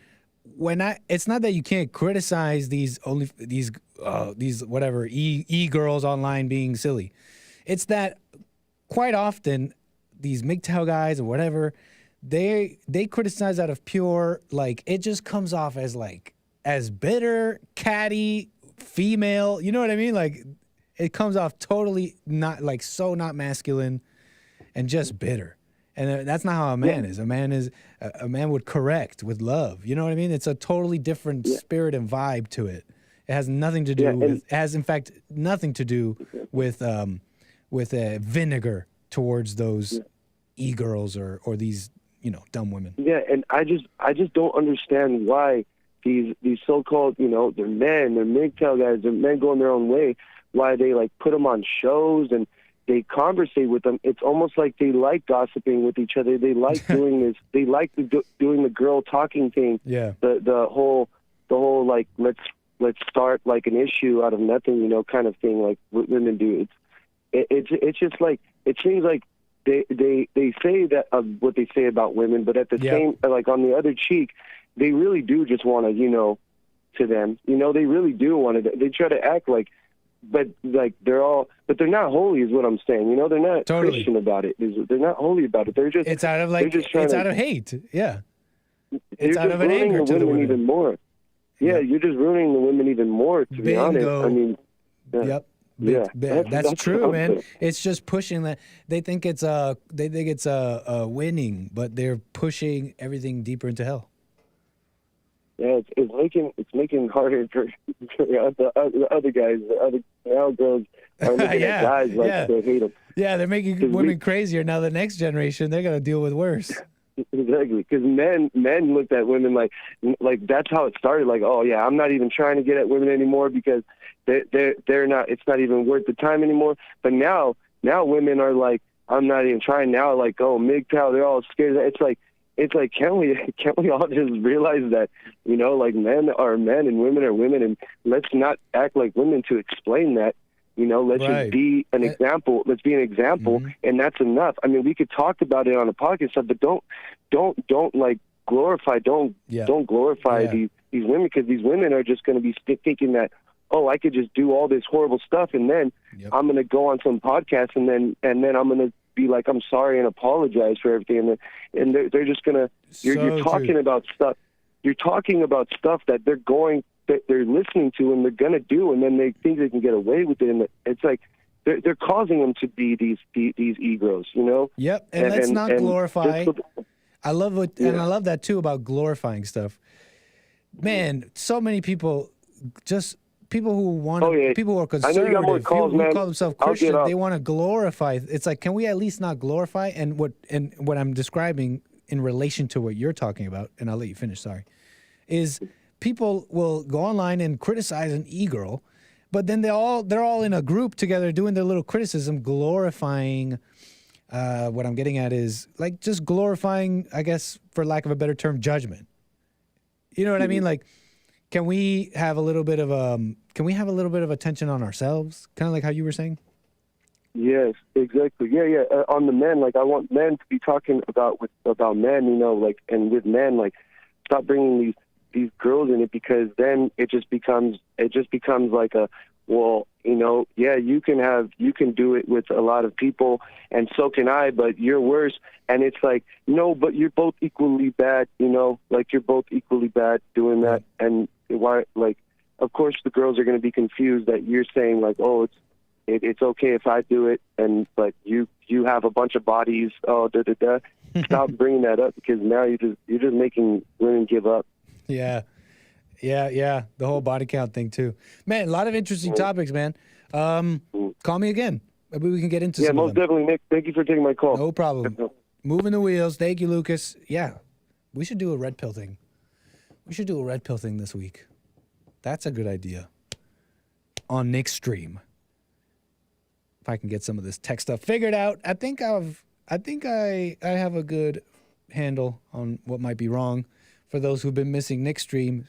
It's not that you can't criticize these whatever e-girls online being silly. It's that quite often these MGTOW guys or whatever, they criticize out of pure, like, it just comes off as bitter, catty, female. You know what I mean? Like, it comes off totally not, like, so not masculine and just bitter. And that's not how a man is. A man would correct with love. You know what I mean? It's a totally different spirit and vibe to it. It has nothing to do with, has in fact nothing to do with vinegar towards those e-girls or these, you know, dumb women. Yeah, and I just don't understand why these so-called, you know, they're MGTOW guys, they're men going their own way, why they like put them on shows and they conversate with them. It's almost like they like gossiping with each other. They like doing this. They like doing the girl talking thing. Yeah. The whole like let's start like an issue out of nothing, you know, kind of thing, like what women do. It's just like, it seems like they say that what they say about women, but at the same, like on the other cheek, they really do just want to, you know, to them, you know, they really do want to. They try to act like, but like but they're not holy, is what I'm saying. You know, they're not Christian about it. They're not holy about it. They're just, it's out of like, it's out of hate. Yeah. It's out of an anger to the women even more. Yeah, you're just ruining the women even more, to be honest. I mean, that's true, man. It's just pushing that. They think it's winning, but they're pushing everything deeper into hell. Yeah, it's making it harder for the other guys. The other girls are looking at guys like they hate them. Yeah, they're making women crazier. Now the next generation, they're gonna deal with worse. Exactly, because men looked at women like that's how it started. Like, oh yeah, I'm not even trying to get at women anymore because they're not. It's not even worth the time anymore. But now women are like, I'm not even trying now. Like, oh, MGTOW, they're all scared. It's like, can't we all just realize that, you know, like, men are men and women are women, and let's not act like women to explain that. You know, let's just be an example. Let's be an example, and that's enough. I mean, we could talk about it on a podcast, but don't like glorify. Don't glorify these women, because these women are just going to be thinking that, oh, I could just do all this horrible stuff, and then I'm going to go on some podcast, and then I'm going to be like, I'm sorry and apologize for everything, and they're just going to. You're talking about stuff. You're talking about stuff that they're listening to and they're going to do, and then they think they can get away with it, and it's like they're causing them to be these egos, you know. Yep, and let's not glorify. I love and I love that too about glorifying stuff. Man, so many people, just people who want people who are conservative, who call themselves Christian, they want to glorify. It's like, can we at least not glorify? And what I'm describing in relation to what you're talking about, and I'll let you finish. Sorry, is people will go online and criticize an e-girl, but then they're all in a group together doing their little criticism, glorifying What I'm getting at is like just glorifying, I guess, for lack of a better term, judgment. You know what I mean? Like, can we have a little bit of attention on ourselves? Kind of like how you were saying. Yes, exactly. Yeah. On the men, like I want men to be talking about men, you know, like, and with men, like, stop bringing these girls in it, because then it just becomes like a, well, you know, yeah, you can do it with a lot of people, and so can I, but you're worse. And it's like, no, but you're both equally bad, you know, like you're both equally bad doing that. And why, like, of course the girls are going to be confused that you're saying like, oh, it's okay if I do it, but you have a bunch of bodies. Oh, Stop bringing that up, because now you're just making women give up. Yeah. The whole body count thing too, man. A lot of interesting topics, man. Call me again. Maybe we can get into some. Yeah, most definitely, Nick. Thank you for taking my call. No problem. Moving the wheels. Thank you, Lucas. Yeah, we should do a red pill thing. We should do a red pill thing this week. That's a good idea. On Nick's stream. If I can get some of this tech stuff figured out, I think I have a good handle on what might be wrong. For those who've been missing Nick's stream,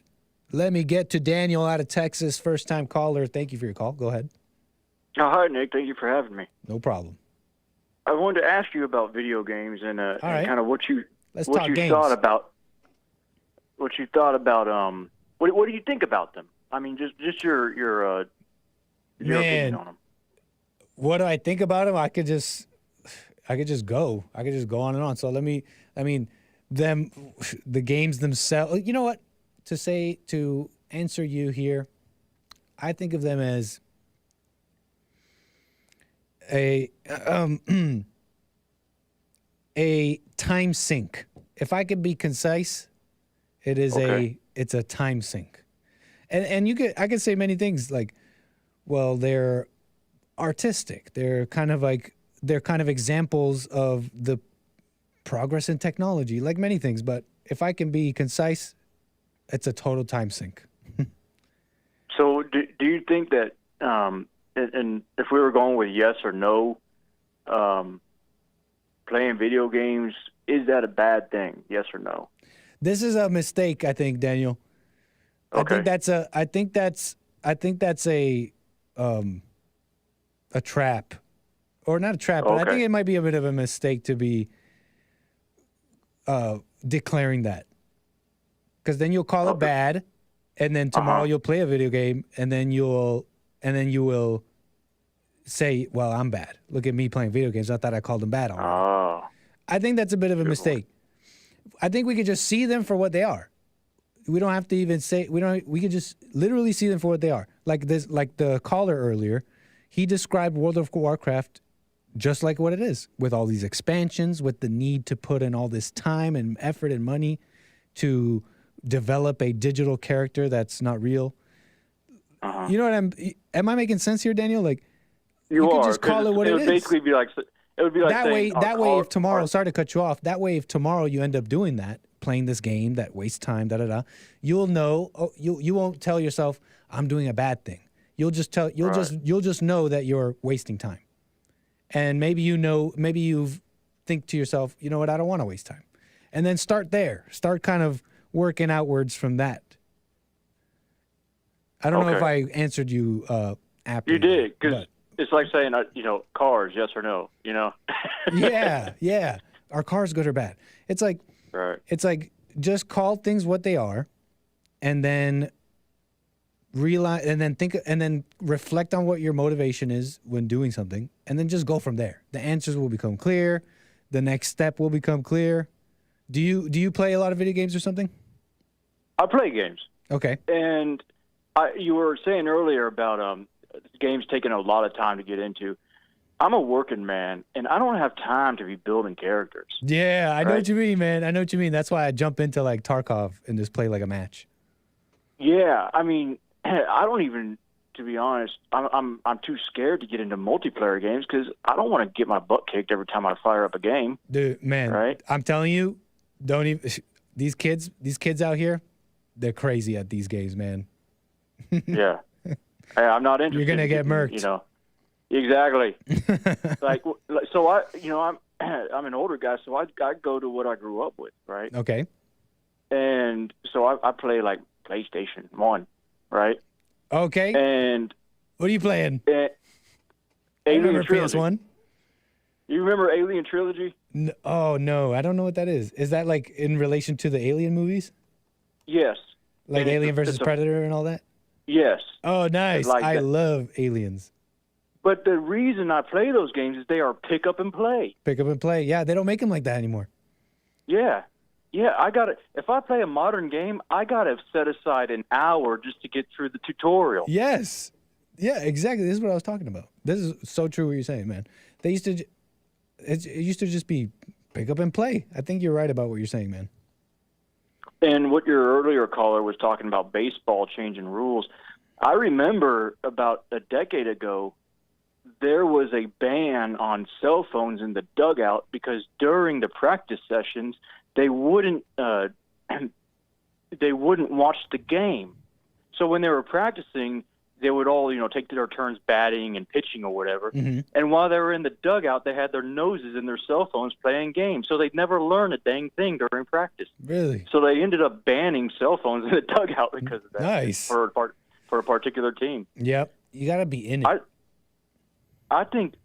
let me get to Daniel out of Texas, first-time caller. Thank you for your call. Go ahead. Oh, hi, Nick. Thank you for having me. No problem. I wanted to ask you about video games and kind of what you games. thought about. What you thought about what do you think about them? I mean, just your opinion on them. What do I think about them? I could just go on and on. So the games themselves, you know what? To answer you here, I think of them as a time sink. If I could be concise, it's a time sink. And I could say many things like, well, they're artistic. They're kind of examples of the progress in technology, like many things. But if I can be concise, it's a total time sink. So do you think that, and if we were going with yes or no, playing video games, is that a bad thing? Yes or no? This is a mistake, I think, Daniel. Okay. I think that's a trap, or not a trap, but I think it might be a bit of a mistake to be declaring that, because then you'll call it bad, and then tomorrow you'll play a video game, and then you will say, "Well, I'm bad. Look at me playing video games. I thought I called them bad already." Oh. I think that's a bit of a mistake. I think we could just see them for what they are. We don't have to even say we could just literally see them for what they are. Like the caller earlier, he described World of Warcraft just like what it is, with all these expansions, with the need to put in all this time and effort and money to develop a digital character that's not real. You know what am I making sense here, Daniel? Like, you could just call it what it is. Basically be like, it would be like that way if tomorrow, sorry to cut you off, that way if tomorrow you end up doing that, playing this game that wastes time, you'll know, you won't tell yourself, I'm doing a bad thing. You'll just know that you're wasting time. And maybe you think to yourself, you know what, I don't want to waste time. And then start there. Start kind of working outwards from that. I don't know if I answered you aptly. You did, because it's like saying, cars, yes or no, you know? Yeah. Are cars good or bad? It's like, just call things what they are, and then realize, and then think, and then reflect on what your motivation is when doing something, and then just go from there. The answers will become clear. The next step will become clear. Do you play a lot of video games or something? I play games. Okay. And you were saying earlier about games taking a lot of time to get into. I'm a working man, and I don't have time to be building characters. Yeah, I know what you mean, man. I know what you mean. That's why I jump into like Tarkov and just play like a match. Yeah, I mean, I don't even, to be honest, I'm too scared to get into multiplayer games because I don't want to get my butt kicked every time I fire up a game. Dude, man, right? I'm telling you, don't even. These kids out here, they're crazy at these games, man. Yeah, I'm not interested. You're gonna get murked. You know, exactly. So I'm an older guy, so I go to what I grew up with, right? Okay. And so I play like PlayStation 1, right? Okay. And what are you playing? Alien Trilogy. PS1. You remember Alien Trilogy? Oh no, I don't know what that is. Is that like in relation to the Alien movies? Yes. Like And Alien versus Predator and all that? Yes. Oh, nice. Like I that. love Aliens. But the reason I play those games is they are pick up and play. Pick up and play. Yeah, they don't make them like that anymore. Yeah. Yeah, I got to if I play a modern game, I got to set aside an hour just to get through the tutorial. Yes. Yeah, exactly. This is what I was talking about. This is so true what you're saying, man. They used to it used to just be pick up and play. I think you're right about what you're saying, man. And what your earlier caller was talking about baseball changing rules. I remember about a decade ago, there was a ban on cell phones in the dugout because during the practice sessions, they wouldn't watch the game. So when they were practicing, they would all, take their turns batting and pitching or whatever. Mm-hmm. And while they were in the dugout, they had their noses in their cell phones playing games. So they'd never learn a dang thing during practice. Really? So they ended up banning cell phones in the dugout because of that. Nice. For a particular team. Yep. You got to be in it. I think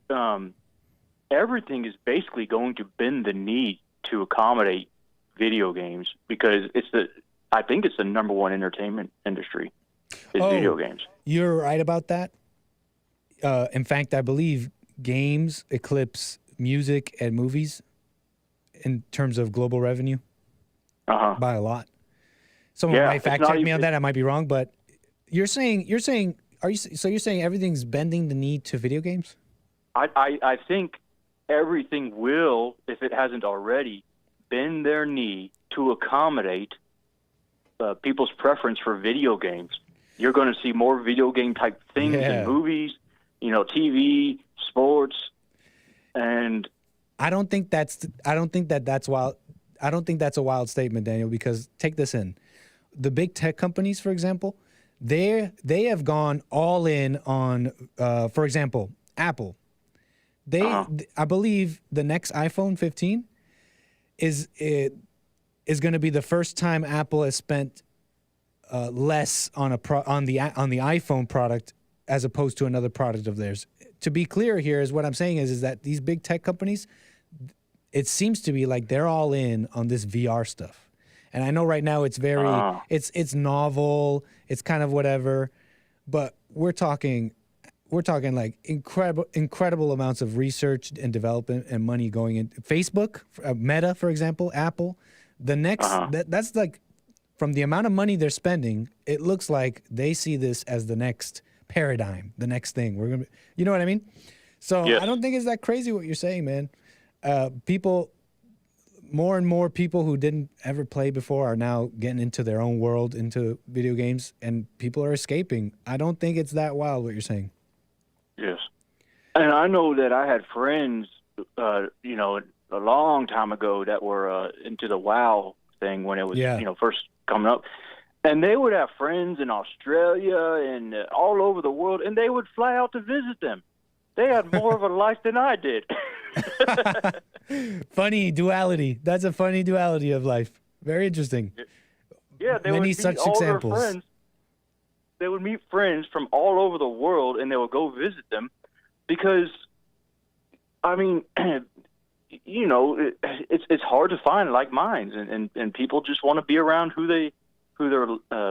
everything is basically going to bend the knee to accommodate video games because I think it's the number one entertainment industry is video games. You're right about that. In fact, I believe games eclipse music and movies in terms of global revenue by a lot. Someone might fact check me on that. I might be wrong, but you're saying you're saying everything's bending the knee to video games? I think everything will, if it hasn't already, bend their knee to accommodate people's preference for video games. You're going to see more video game type things in movies, TV, sports, and I don't think that's wild. I don't think that's a wild statement, Daniel, because take this in. The big tech companies, for example, they have gone all in on, for example, Apple. I believe the next iPhone 15 is going to be the first time Apple has spent less on the iPhone product as opposed to another product of theirs. To be clear here is what I'm saying is that these big tech companies, it seems to be like they're all in on this VR stuff. And I know right now it's very it's novel, it's kind of whatever, but we're talking like incredible amounts of research and development and money going in. Facebook, Meta, for example, Apple, the next that's like from the amount of money they're spending, it looks like they see this as the next paradigm, the next thing. We're gonna, you know what I mean? So I don't think it's that crazy what you're saying, man. More and more people who didn't ever play before are now getting into their own world, into video games, and people are escaping. I don't think it's that wild what you're saying. Yes. And I know that I had friends, a long time ago that were into the WoW thing when it was, first coming up. And they would have friends in Australia and all over the world, and they would fly out to visit them. They had more of a life than I did. Funny duality. That's a funny duality of life. Very interesting. Yeah, they Many would meet such all examples. their friends. They would meet friends from all over the world, and they would go visit them because, I mean, it's hard to find like minds, and people just want to be around who they're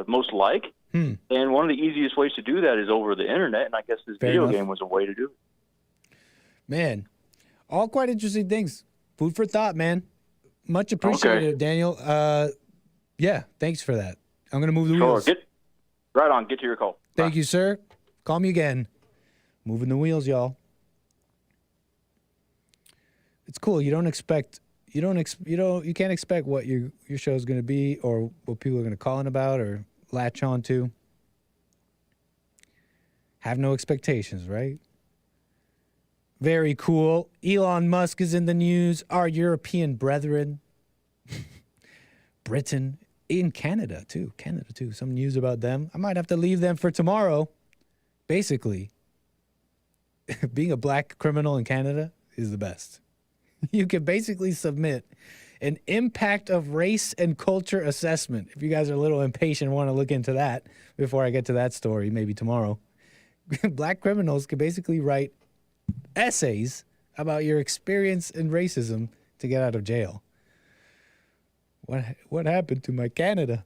most like. And one of the easiest ways to do that is over the internet, and I guess this video game was a way to do it. Man, all quite interesting things. Food for thought, man. Much appreciated, Daniel. Yeah, thanks for that. I'm going to move the wheels. Right on. Get to your call. Thank you, sir. Call me again. Moving the wheels, y'all. It's cool. You can't expect what your show is going to be or what people are going to call in about or latch on to. Have no expectations, right? Very cool. Elon Musk is in the news. Our European brethren. Britain. In Canada, too. Some news about them. I might have to leave them for tomorrow. Basically, being a black criminal in Canada is the best. You can basically submit an impact of race and culture assessment. If you guys are a little impatient and want to look into that before I get to that story, maybe tomorrow. Black criminals can basically write essays about your experience in racism to get out of jail. What happened to my Canada?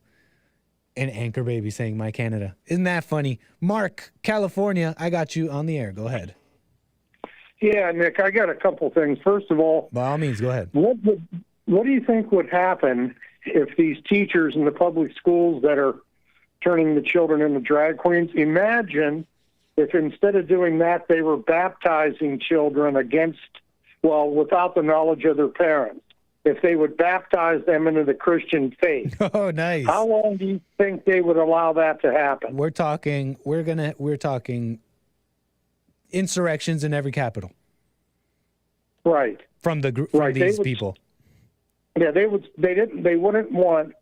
And Anchor Baby saying my Canada. Isn't that funny? Mark, California, I got you on the air. Go ahead. Yeah, Nick, I got a couple things. First of all, by all means, go ahead. What do you think would happen if these teachers in the public schools that are turning the children into drag queens, imagine if instead of doing that, they were baptizing children without the knowledge of their parents? If they would baptize them into the Christian faith. Oh, nice. How long do you think they would allow that to happen? We're talking insurrections in every capital. Right. From these people. Yeah, they wouldn't want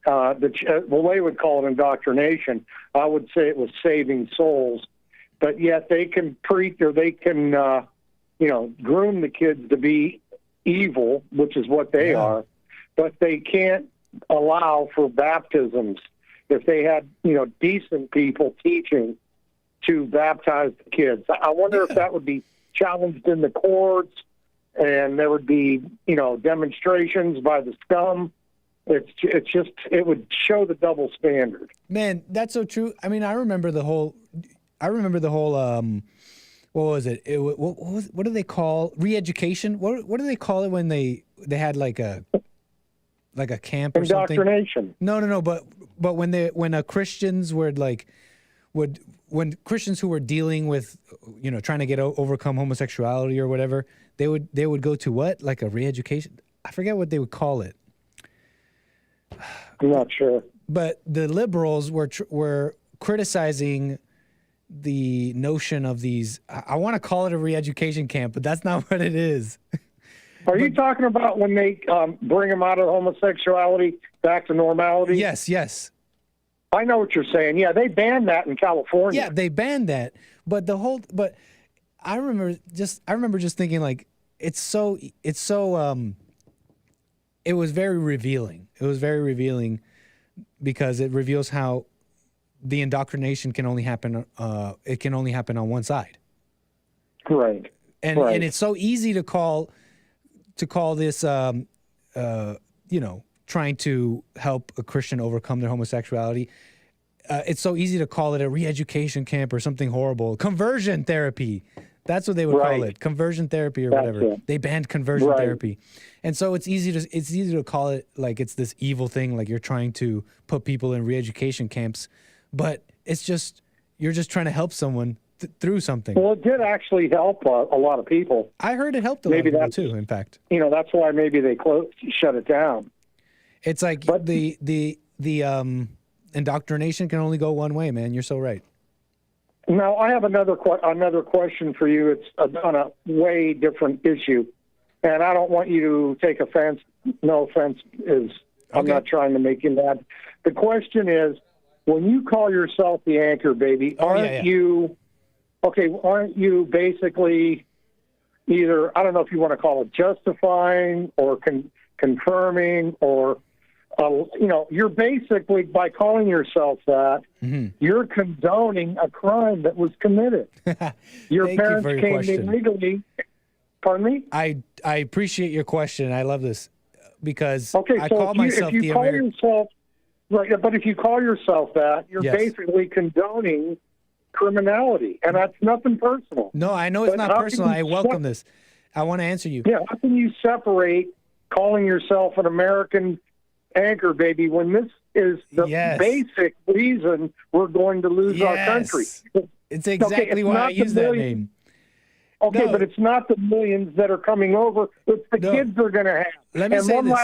they would call it indoctrination. I would say it was saving souls, but yet they can preach or they can groom the kids to be evil, which is what they are, but they can't allow for baptisms. If they had, decent people teaching to baptize the kids, I wonder if that would be challenged in the courts, and there would be, demonstrations by the scum. It would show the double standard. Man, that's so true. I mean, I remember the whole. What was it? What do they call re-education? What do they call it when they had like a camp or something? Indoctrination. No. But when Christians when Christians who were dealing with trying to overcome homosexuality or whatever, they would go to what, like a re-education? I forget what they would call it. I'm not sure. But the liberals were criticizing the notion of these. I want to call it a re-education camp, but that's not what it is. Are you talking about when they bring them out of homosexuality back to normality? Yes. I know what you're saying. Yeah, they banned that in California. Yeah, they banned that. But I remember just thinking like it was very revealing. It was very revealing because it reveals how the indoctrination can only happen. It can only happen on one side. Right. And it's so easy to call this, trying to help a Christian overcome their homosexuality. It's so easy to call it a re-education camp or something horrible. Conversion therapy. That's what they would call it. Conversion therapy or whatever. They banned conversion therapy. And so it's easy to call it like it's this evil thing, like you're trying to put people in re-education camps. But it's just, you're just trying to help someone through something. Well, it did actually help a lot of people. I heard it helped a lot of people too, in fact. That's why maybe they shut it down. It's like the indoctrination can only go one way, man. You're so right. Now, I have another question for you. It's on a way different issue, and I don't want you to take offense. No offense I'm not trying to make you mad. The question is, when you call yourself the Anchor Baby, aren't you basically either, I don't know if you want to call it justifying or confirming or, you're basically, by calling yourself that, you're condoning a crime that was committed. Your parents came illegally. Pardon me? I appreciate your question. I love this because I so call myself the American. Right, but if you call yourself that, you're basically condoning criminality, and that's nothing personal. No, I know it's not personal. I welcome this. I want to answer you. Yeah, how can you separate calling yourself an American Anchor Baby when this is the basic reason we're going to lose our country? It's exactly why I use that name. Okay, but it's not the millions that are coming over. It's the kids they're going to have. Let me say this.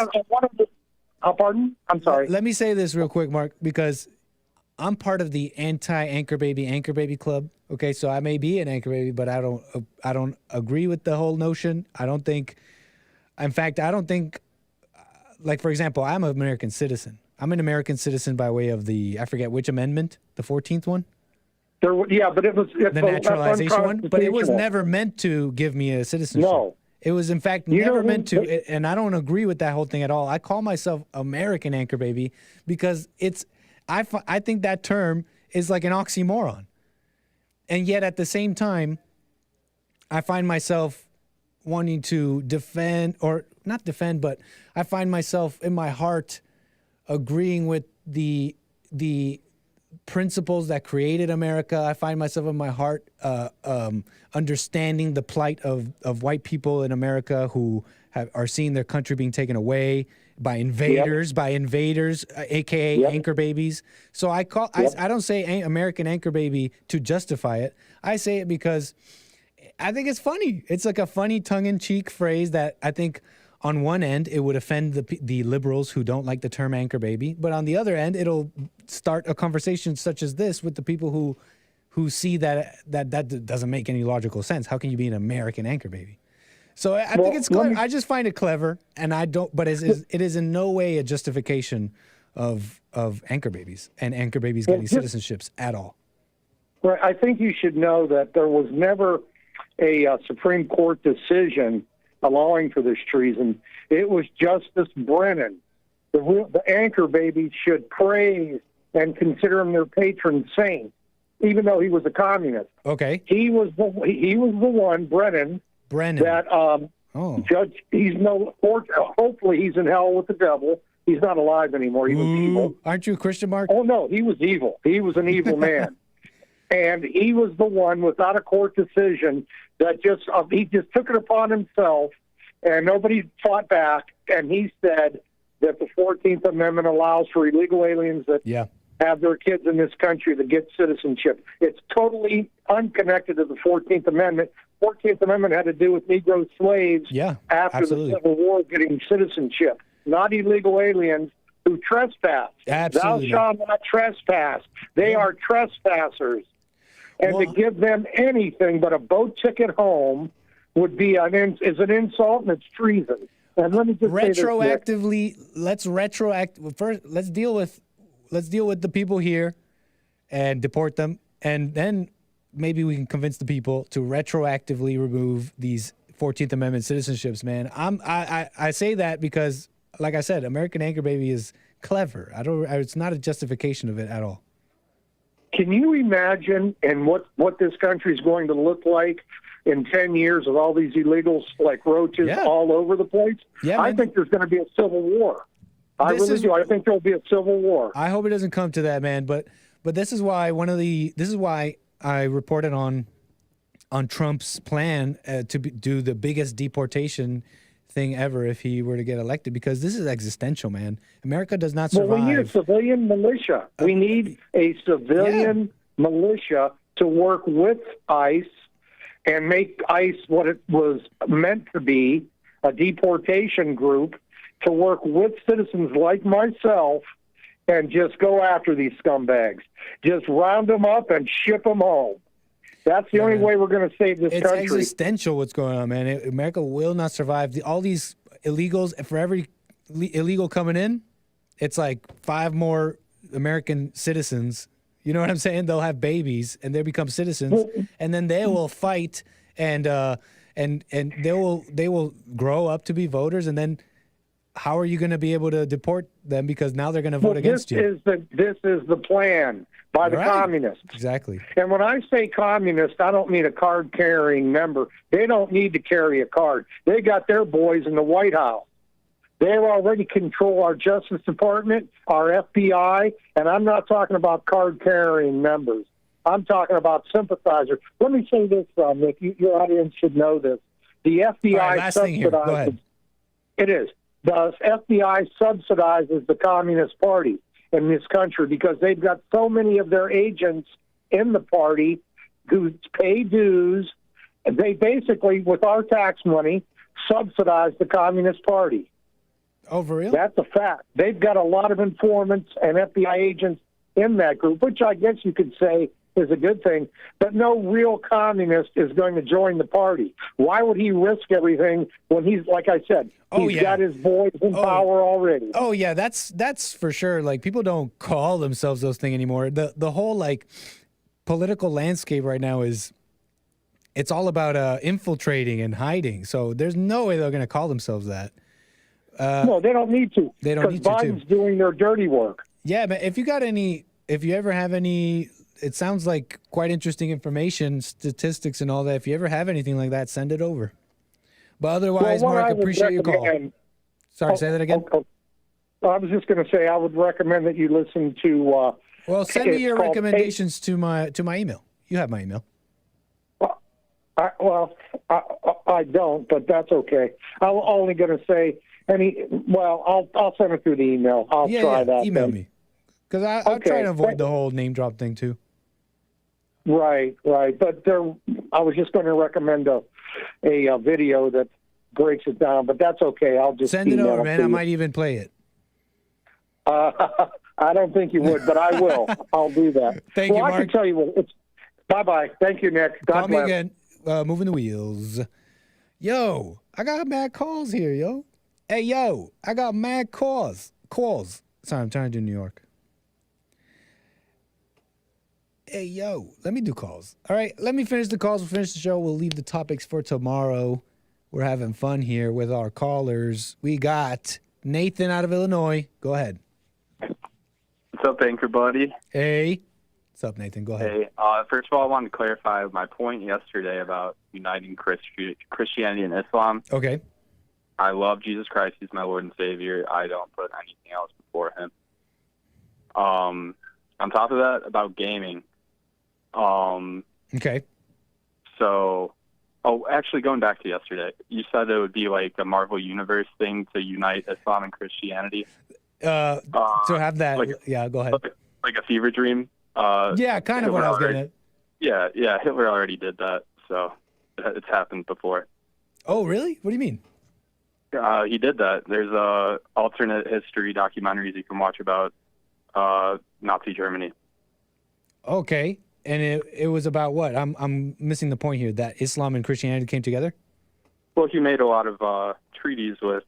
Pardon? I'm sorry. Let me say this real quick, Mark, because I'm part of the anti-Anchor Baby Club. Okay, so I may be an Anchor Baby, but I don't agree with the whole notion. I don't think, like, for example, I'm an American citizen. I'm an American citizen by way of I forget which amendment, the 14th one? But it was... The naturalization one? But it was never meant to give me a citizenship. No. It was, in fact, never meant to, and I don't agree with that whole thing at all. I call myself American anchor baby because I think that term is like an oxymoron. And yet at the same time, I find myself wanting to defend, or not defend, but I find myself in my heart agreeing with the principles that created America. I find myself in my heart understanding the plight of white people in America who are seeing their country being taken away by invaders, aka anchor babies. So I don't say American anchor baby to justify it. I say it because I think it's funny. It's like a funny tongue-in-cheek phrase that I think on one end it would offend the liberals who don't like the term anchor baby, but on the other end it'll start a conversation such as this with the people who see that doesn't make any logical sense. How can you be an American anchor baby? So I think it's clever. I just find it clever, and I don't. But it is in no way a justification of anchor babies and anchor babies getting citizenships at all. Well, I think you should know that there was never a Supreme Court decision allowing for this treason. It was Justice Brennan. The anchor babies should praise and consider him their patron saint, even though he was a communist. Okay. He was the one, Brennan. That judge. Hopefully he's in hell with the devil. He's not alive anymore. He was evil. Aren't you a Christian, Mark? Oh no, he was evil. He was an evil man, and he was the one without a court decision that he just took it upon himself, and nobody fought back. And he said that the 14th Amendment allows for illegal aliens that have their kids in this country to get citizenship. It's totally unconnected to the 14th Amendment. 14th Amendment had to do with Negro slaves after the Civil War getting citizenship, not illegal aliens who trespass. Absolutely. Thou shalt not trespass. They are trespassers. And to give them anything but a boat ticket home would be an insult, and it's treason. And let me just retroactively, let's deal with the people here and deport them, and then maybe we can convince the people to retroactively remove these 14th Amendment citizenships, man. I say that because, like I said, American anchor baby is clever. It's not a justification of it at all. Can you imagine what this country is going to look like in 10 years with all these illegals like roaches all over the place? Yeah, I think there's going to be a civil war. I really do. I think there'll be a civil war. I hope it doesn't come to that, man. But this is why I reported on Trump's plan to do the biggest deportation thing ever if he were to get elected, because this is existential, man. America does not survive. Well, we need a civilian militia. We need a civilian militia to work with ICE and make ICE what it was meant to be, a deportation group, to work with citizens like myself and just go after these scumbags. Just round them up and ship them home. That's the only way we're going to save this country. It's existential what's going on, man. America will not survive. All these illegals, for every illegal coming in, it's like 5 more American citizens. You know what I'm saying? They'll have babies and they become citizens, and then they will fight and they will grow up to be voters, and then how are you going to be able to deport them because now they're going to vote against you? This is the plan by the communists. Exactly. And when I say communist, I don't mean a card-carrying member. They don't need to carry a card. They got their boys in the White House. They already control our Justice Department, our FBI, and I'm not talking about card-carrying members. I'm talking about sympathizers. Let me say this, Nick. Your audience should know this. The FBI subsidizes. It is. The FBI subsidizes the Communist Party in this country because they've got so many of their agents in the party who pay dues. They basically, with our tax money, subsidize the Communist Party. Oh, for real? That's a fact. They've got a lot of informants and FBI agents in that group, which I guess you could say is a good thing, but no real communist is going to join the party. Why would he risk everything when he's, like I said, he's got his boys in power already? Oh, yeah, that's for sure. Like, people don't call themselves those things anymore. The whole, like, political landscape right now is it's all about infiltrating and hiding. So there's no way they're going to call themselves that. No, they don't need to. They don't need to. Because Biden's doing their dirty work. Yeah, but if you ever have any, it sounds like quite interesting information, statistics and all that. If you ever have anything like that, send it over. But otherwise, Mark, appreciate your call. Sorry, say that again. I was just going to say I would recommend that you listen to. Well, send me your recommendations to my email. You have my email. I don't, but that's okay. I'm only going to say I'll send it through the email. I'll try that. Email me, because I'm trying to avoid the whole name drop thing too. Right. But I was just going to recommend a video that breaks it down, but that's okay. I'll just send it over, man. I might even play it. I don't think you would, but I will. I'll do that. Thank you, Mark. I can tell you. Bye-bye. Thank you, Nick. God Call bless. me again. Moving the wheels. Yo, I got mad calls here, yo. Hey, yo, I got mad calls. Sorry, I'm trying to do New York. Hey, yo, let me do calls. All right, let me finish the calls. We'll finish the show. We'll leave the topics for tomorrow. We're having fun here with our callers. We got Nathan out of Illinois. Go ahead. What's up, Anchor Buddy? Hey. What's up, Nathan? Go ahead. Hey, first of all, I wanted to clarify my point yesterday about uniting Christianity and Islam. Okay. I love Jesus Christ. He's my Lord and Savior. I don't put anything else before him. On top of that, about gaming. Okay. So, actually, going back to yesterday, you said it would be like a Marvel Universe thing to unite Islam and Christianity. So have that. Yeah, go ahead. Like a fever dream. Yeah, kind of what I was getting at. Yeah, Hitler already did that, so it's happened before. Oh, really? What do you mean? He did that. There's alternate history documentaries you can watch about Nazi Germany. Okay, and it was about what? I'm missing the point here. That Islam and Christianity came together. Well, he made a lot of treaties with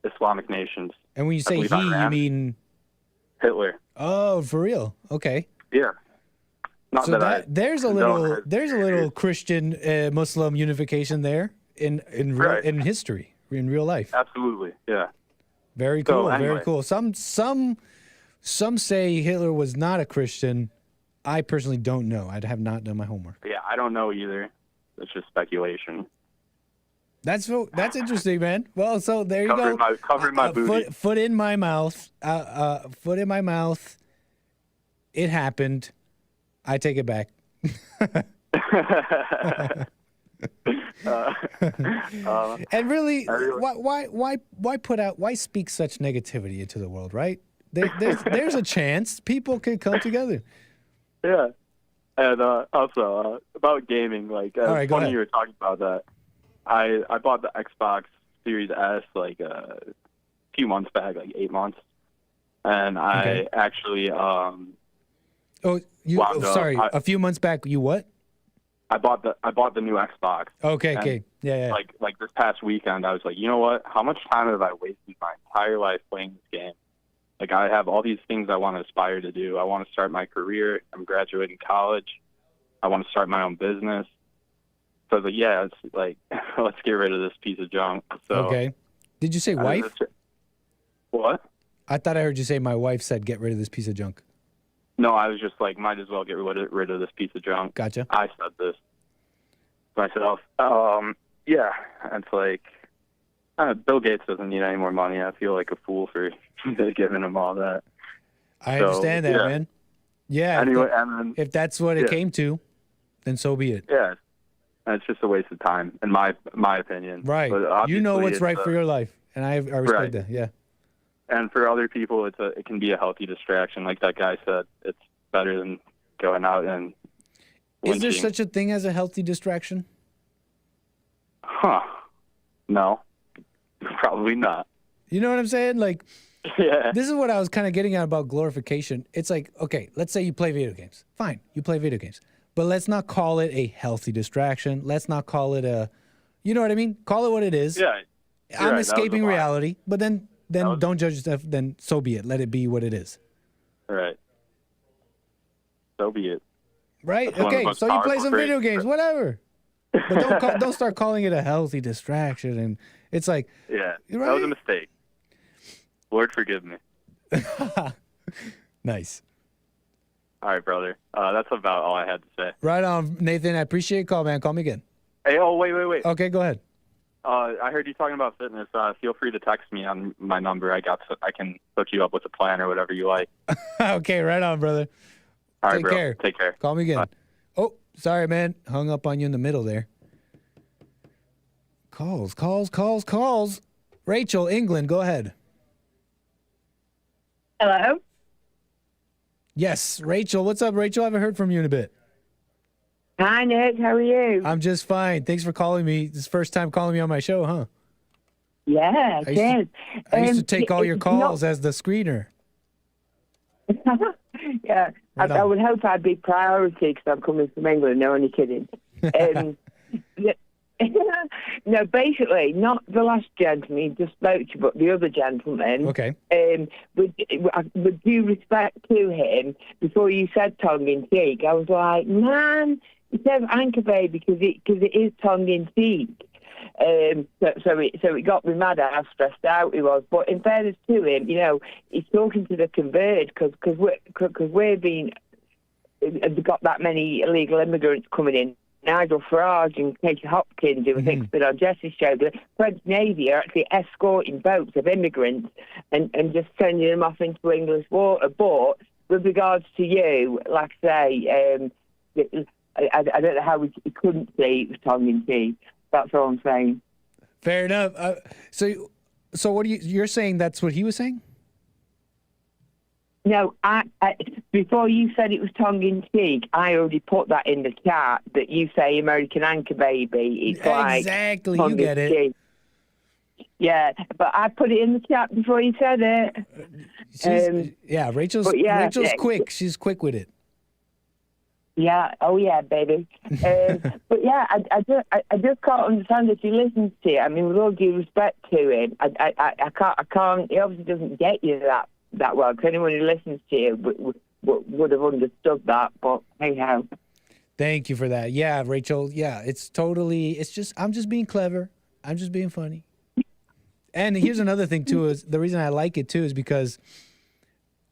Islamic nations. And when you say he, you mean Hitler. Oh, for real? Okay. Yeah. Not so that there's a little Christian Muslim unification there in history, in real life. Absolutely. Yeah. Very cool. Anyway. Very cool. Some say Hitler was not a Christian. I personally don't know. I have not done my homework. Yeah, I don't know either. It's just speculation. That's interesting, man. Well, so there you go. Covering my booty. Foot in my mouth. Foot in my mouth. It happened. I take it back. And really, why speak such negativity into the world, right? There's a chance people could come together. Yeah. And also, about gaming, like, right, funny you were talking about that. I bought the Xbox Series S like a few months back, like 8 months. And I actually a few months back, you what? I bought the new Xbox. Okay. Yeah. Like this past weekend, I was like, you know what? How much time have I wasted my entire life playing this game? Like, I have all these things I want to aspire to do. I want to start my career. I'm graduating college. I want to start my own business. So I was like, yeah, it's like, let's get rid of this piece of junk. So, okay. Did you say wife? What? I thought I heard you say my wife said get rid of this piece of junk. No, I was just like, might as well get rid of this piece of junk. Gotcha. I said this myself. Yeah, it's like, Bill Gates doesn't need any more money. I feel like a fool for giving him all that. I understand that, man. Yeah. Anyway, if that's what it came to, then so be it. Yeah. It's just a waste of time, in my opinion. Right. But you know what's right for your life, and I respect that. Yeah. And for other people, it can be a healthy distraction. Like that guy said, it's better than going out and lynching. Is there such a thing as a healthy distraction? Huh. No. Probably not. You know what I'm saying? Like, yeah. This is what I was kind of getting at about glorification. It's like, okay, let's say you play video games. Fine, you play video games. But let's not call it a healthy distraction. Let's not call it a, you know what I mean? Call it what it is. Yeah. I'm escaping reality, but then don't judge yourself. Then so be it. Let it be what it is. Right. So be it. Right? That's one of the Okay, most so you play powerful some phrases. video games, whatever. But don't start calling it a healthy distraction. And it's like, Yeah, You're that was a right. mistake. Lord forgive me. nice. All right, brother. That's about all I had to say. Right on, Nathan. I appreciate your call, man. Call me again. Hey, oh, wait. Okay, go ahead. I heard you talking about fitness. Feel free to text me on my number. I can hook you up with a plan or whatever you like. Okay, right on, brother. All right, Take bro. care. Take care. Call me again. Bye. Oh, sorry, man. Hung up on you in the middle there. Calls. Rachel, England, go ahead. Hello? Yes, Rachel. What's up, Rachel? I haven't heard from you in a bit. Hi, Nick. How are you? I'm just fine. Thanks for calling me. This is the first time calling me on my show, huh? Yeah, it is. I used to take all your calls as the screener. Yeah, Right I on. would hope I'd be priority because I'm coming from England. No, only kidding. No, basically, not the last gentleman who just spoke to you, but the other gentleman. Okay. With due respect to him, before you said tongue in cheek, I was like, man, he said anchor baby because it is tongue in cheek. So it got me mad at how stressed out he was. But in fairness to him, he's talking to the converted because we're being got that many illegal immigrants coming in. Nigel Farage and Katie Hopkins, who I think's been on Jesse's show, the French Navy are actually escorting boats of immigrants and just sending them off into English water. But with regards to you, like I say, I don't know how we couldn't see it was tongue in cheek. That's all I'm saying. Fair enough. So what you're saying? That's what he was saying? No, I before you said it was tongue in cheek, I already put that in the chat that you say American anchor baby. It's Exactly, like you get it. cheek. Yeah, but I put it in the chat before you said it. Rachel's quick. She's quick with it. Yeah. Oh, yeah, baby. But yeah, I just can't understand if he listens to it. I mean, with all due respect to him, I can't. He obviously doesn't get you that well. Because anyone who listens to you would have understood that. But hey how. Thank you for that. Yeah, Rachel. Yeah, it's just I'm just being clever. I'm just being funny. And here's another thing too, is the reason I like it too is because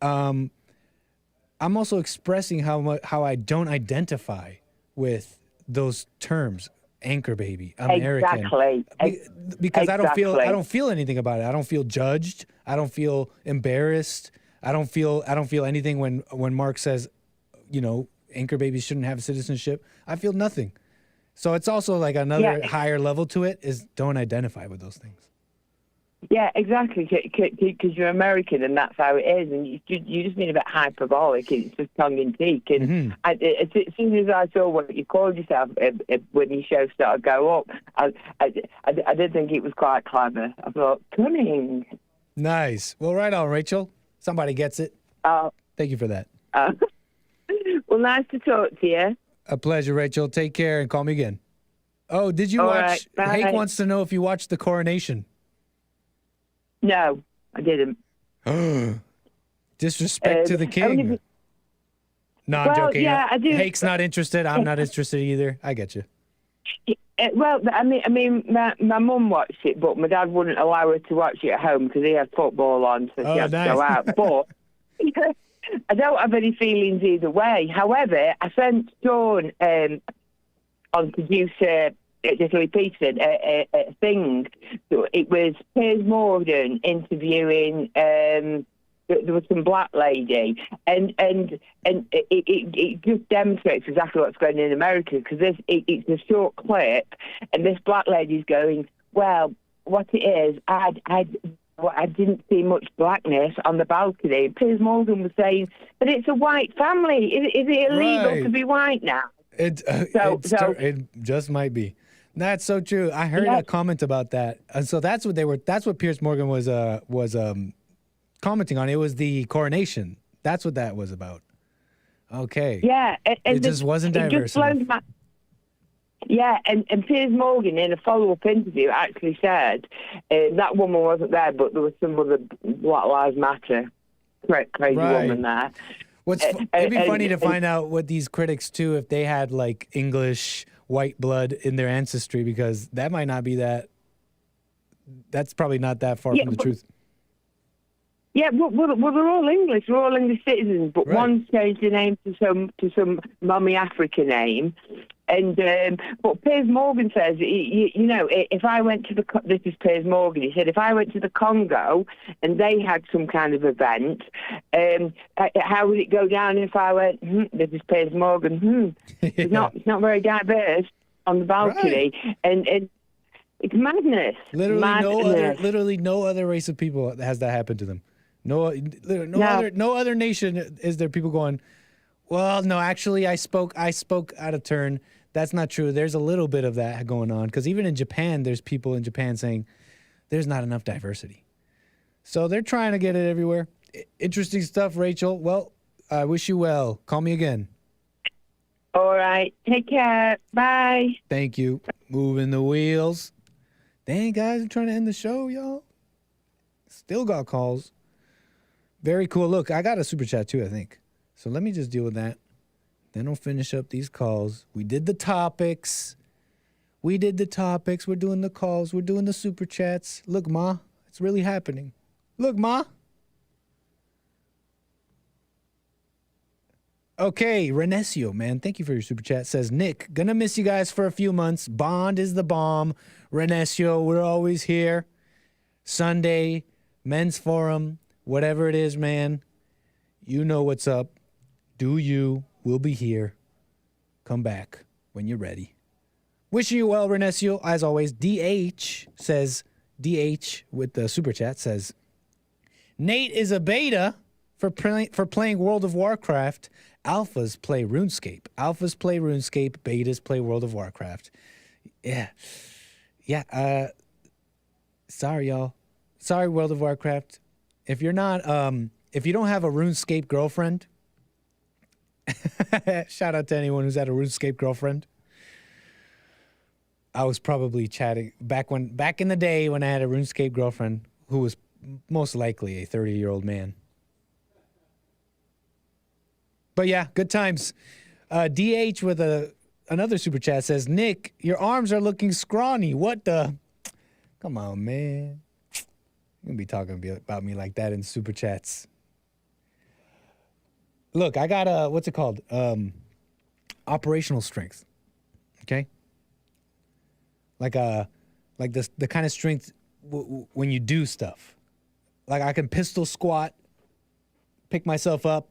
I'm also expressing how I don't identify with those terms, anchor baby, American. Exactly. Because exactly. I don't feel anything about it. I don't feel judged. I don't feel embarrassed. I don't feel anything when Mark says, anchor babies shouldn't have citizenship. I feel nothing. So it's also like another higher level to it is don't identify with those things. Yeah, exactly. Because you're American, and that's how it is. And you just mean a bit hyperbolic. It's just tongue in cheek. And as soon as I saw what you called yourself when your show started to go up, I did think it was quite clever. I thought, cunning. Nice. Well, right on, Rachel. Somebody gets it. Thank you for that. Well, nice to talk to you. A pleasure, Rachel. Take care and call me again. Oh, did you watch? Right, Hank wants to know if you watched the coronation. No, I didn't. Disrespect to the king. No, I'm joking. Yeah, I do. Hake's not interested. I'm not interested either. I get you. Well, I mean, my mum watched it, but my dad wouldn't allow her to watch it at home because he had football on, so she had to go out. But I don't have any feelings either way. However, I sent Sean on producer Italy Peterson a thing. So it was Piers Morgan interviewing. There was some black lady, and it just demonstrates exactly what's going on in America because it's a short clip, and this black lady's going, well, what it is, I didn't see much blackness on the balcony. Piers Morgan was saying, but it's a white family. Is it illegal to be white now? It just might be. That's so true. I heard a comment about that, and so that's what Piers Morgan was commenting on. It was the coronation. That's what that was about. Okay. Yeah, it just wasn't diverse. Yeah, and Piers Morgan in a follow-up interview actually said that woman wasn't there, but there was some other Black Lives Matter crazy woman there. It'd be funny to find out what these critics too, if they had like English white blood in their ancestry, because that might not be that. That's probably not that far from the truth. Yeah, well, they're all English. We're all English citizens, but one changed the name to some mummy Africa name. And but Piers Morgan says, you know, if I went to this is Piers Morgan. He said, if I went to the Congo and they had some kind of event, how would it go down if I went? This is Piers Morgan. It's not very diverse on the balcony, and it's madness. Literally no other race of people has that happen to them. No other nation is there people going, well, no, actually I spoke out of turn. That's not true. There's a little bit of that going on, because even in Japan, there's people in Japan saying there's not enough diversity. So they're trying to get it everywhere. Interesting stuff, Rachel. Well, I wish you well. Call me again. All right. Take care. Bye. Thank you. Moving the wheels. Dang, guys, I'm trying to end the show, y'all. Still got calls. Very cool. Look, I got a super chat too, I think. So let me just deal with that. Then I'll finish up these calls. We did the topics. We're doing the calls. We're doing the super chats. Look, Ma, it's really happening. Look, Ma. Okay, Renesio, man, thank you for your super chat. Says, Nick, gonna miss you guys for a few months. Bond is the bomb. Renesio, we're always here. Sunday, men's forum, whatever it is, man. You know what's up. Do you. We'll be here. Come back when you're ready. Wishing you well, Renesio. As always, DH says, DH with the super chat says, Nate is a beta for playing World of Warcraft. Alphas play RuneScape. Betas play World of Warcraft. Yeah. Sorry, y'all. Sorry, World of Warcraft. If you're not, if you don't have a RuneScape girlfriend, shout out to anyone who's had a RuneScape girlfriend. I was probably chatting back in the day when I had a RuneScape girlfriend who was most likely a 30-year-old man. But yeah, good times. DH with another super chat says, Nick, your arms are looking scrawny. What the? Come on, man. You're going to be talking about me like that in super chats. Look, I got what's it called? Operational strength. Okay? Like the kind of strength when you do stuff. Like I can pistol squat, pick myself up,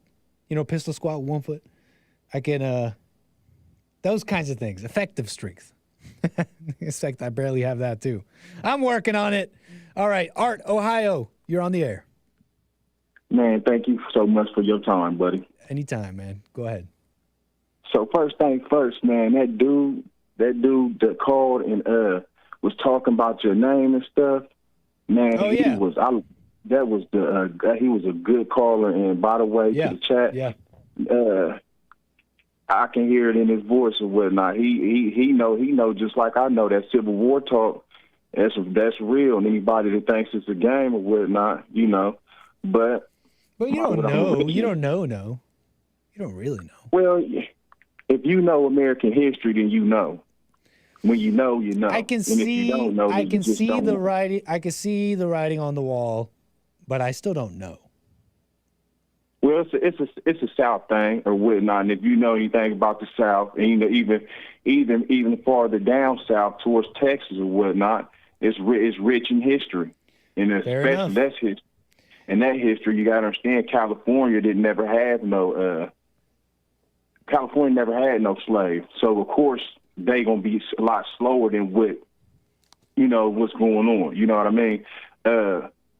pistol squat with 1 foot. I can, those kinds of things. Effective strength. In fact, I barely have that too. I'm working on it. All right, Art, Ohio, you're on the air. Man, thank you so much for your time, buddy. Anytime, man. Go ahead. So first thing first, man, that dude that called and was talking about your name and stuff, man, he was a good caller. And by the way, to the chat, I can hear it in his voice and whatnot. He know just like I know that Civil War talk. That's real. And anybody that thinks it's a game or whatnot, but you don't know. You don't know. No, you don't really know. Well, if you know American history, then you know. When you know, you know. I can see the writing. I can see the writing on the wall, but I still don't know. Well, it's a South thing or whatnot, and if you know anything about the South, and even farther down south towards Texas or whatnot, it's rich in history, and especially that's history. And that history, you got to understand, California never had no slaves, so of course they gonna be a lot slower than what's going on. You know what I mean?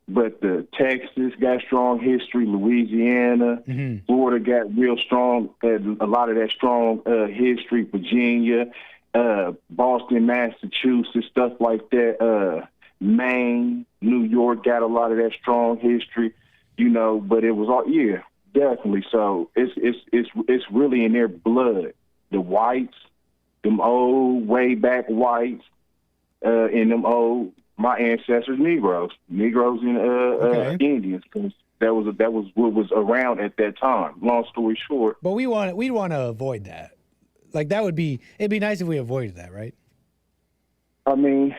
But the Texas got strong history, Louisiana, Florida got real strong, a lot of that strong history, Virginia, Boston, Massachusetts, stuff like that, Maine, New York got a lot of that strong history, but it was all, definitely. So it's really in their blood. The whites, them old, way back whites, and them old my ancestors Negroes and Indians, because that was what was around at that time. Long story short. But we want to avoid that. Like it'd be nice if we avoided that, right? I mean,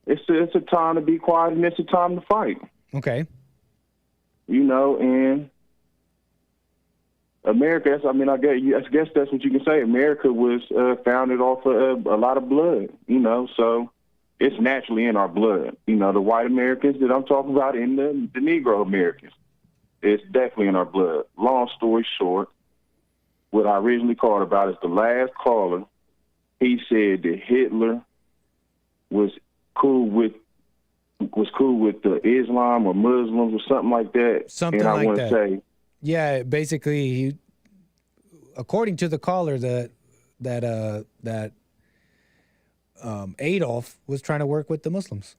it's a time to be quiet and it's a time to fight. Okay. You know, and America, I guess that's what you can say. America was founded off of a lot of blood, you know, so it's naturally in our blood. You know, the white Americans that I'm talking about and the Negro Americans, it's definitely in our blood. Long story short, what I originally called about is the last caller. He said that Hitler was cool with the Islam or Muslims or something like that. Something and I like want that. to say, yeah, basically, according to the caller, that Adolf was trying to work with the Muslims.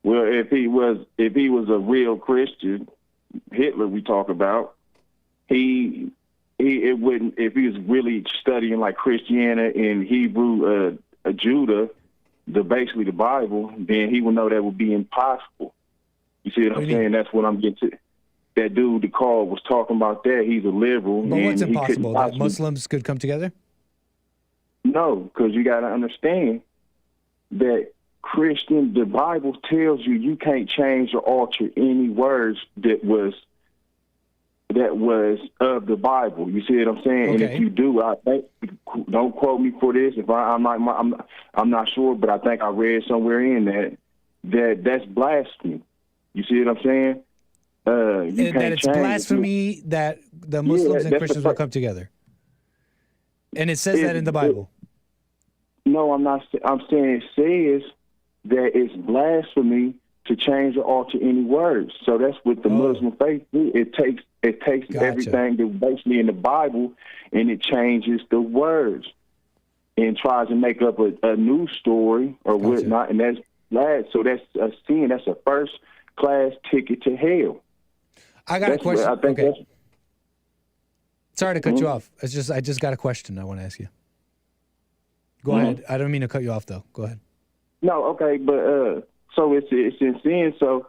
well, if he was a real Christian, Hitler we talk about, it wouldn't. If he was really studying like Christianity and Hebrew, Judah, basically the Bible, then he would know that would be impossible. You see what I'm saying? That's what I'm getting to. That dude, the call was talking about that. He's a liberal. But what's impossible? That Muslims could come together? No, because you got to understand that the Bible tells you can't change or alter any words that was of the Bible. You see what I'm saying? Okay. And if you do, I think, don't quote me for this. If I'm not sure, but I think I read somewhere in that's blasphemy. You see what I'm saying? That it's blasphemy that the Muslims and Christians will come together. And it says that in the Bible. No, I'm not. I'm saying it says that it's blasphemy to change or alter any words. So that's what the Muslim faith do. It takes everything that's basically in the Bible and it changes the words and tries to make up a new story or whatnot. And that's so that's a sin. That's a first class ticket to hell. I got a question. Okay. Sorry to cut you off. I just got a question I want to ask you. Go ahead. I don't mean to cut you off though. Go ahead. No, okay, but so it's in sin. So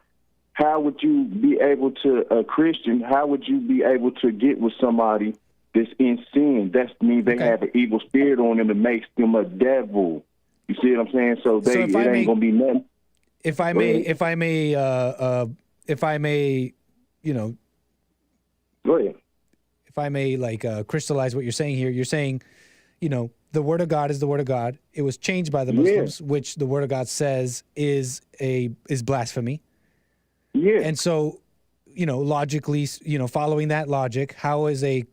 how would you be able to, a Christian, how would you be able to get with somebody that's in sin? That means they have an evil spirit on them that makes them a devil. You see what I'm saying? So it ain't gonna be nothing. If I may, you know. Go ahead. If I may, crystallize what you're saying here. You're saying, you know, the Word of God is the Word of God. It was changed by the Muslims, which the Word of God says is blasphemy. Yeah. And so, you know, logically, you know, following that logic, how is a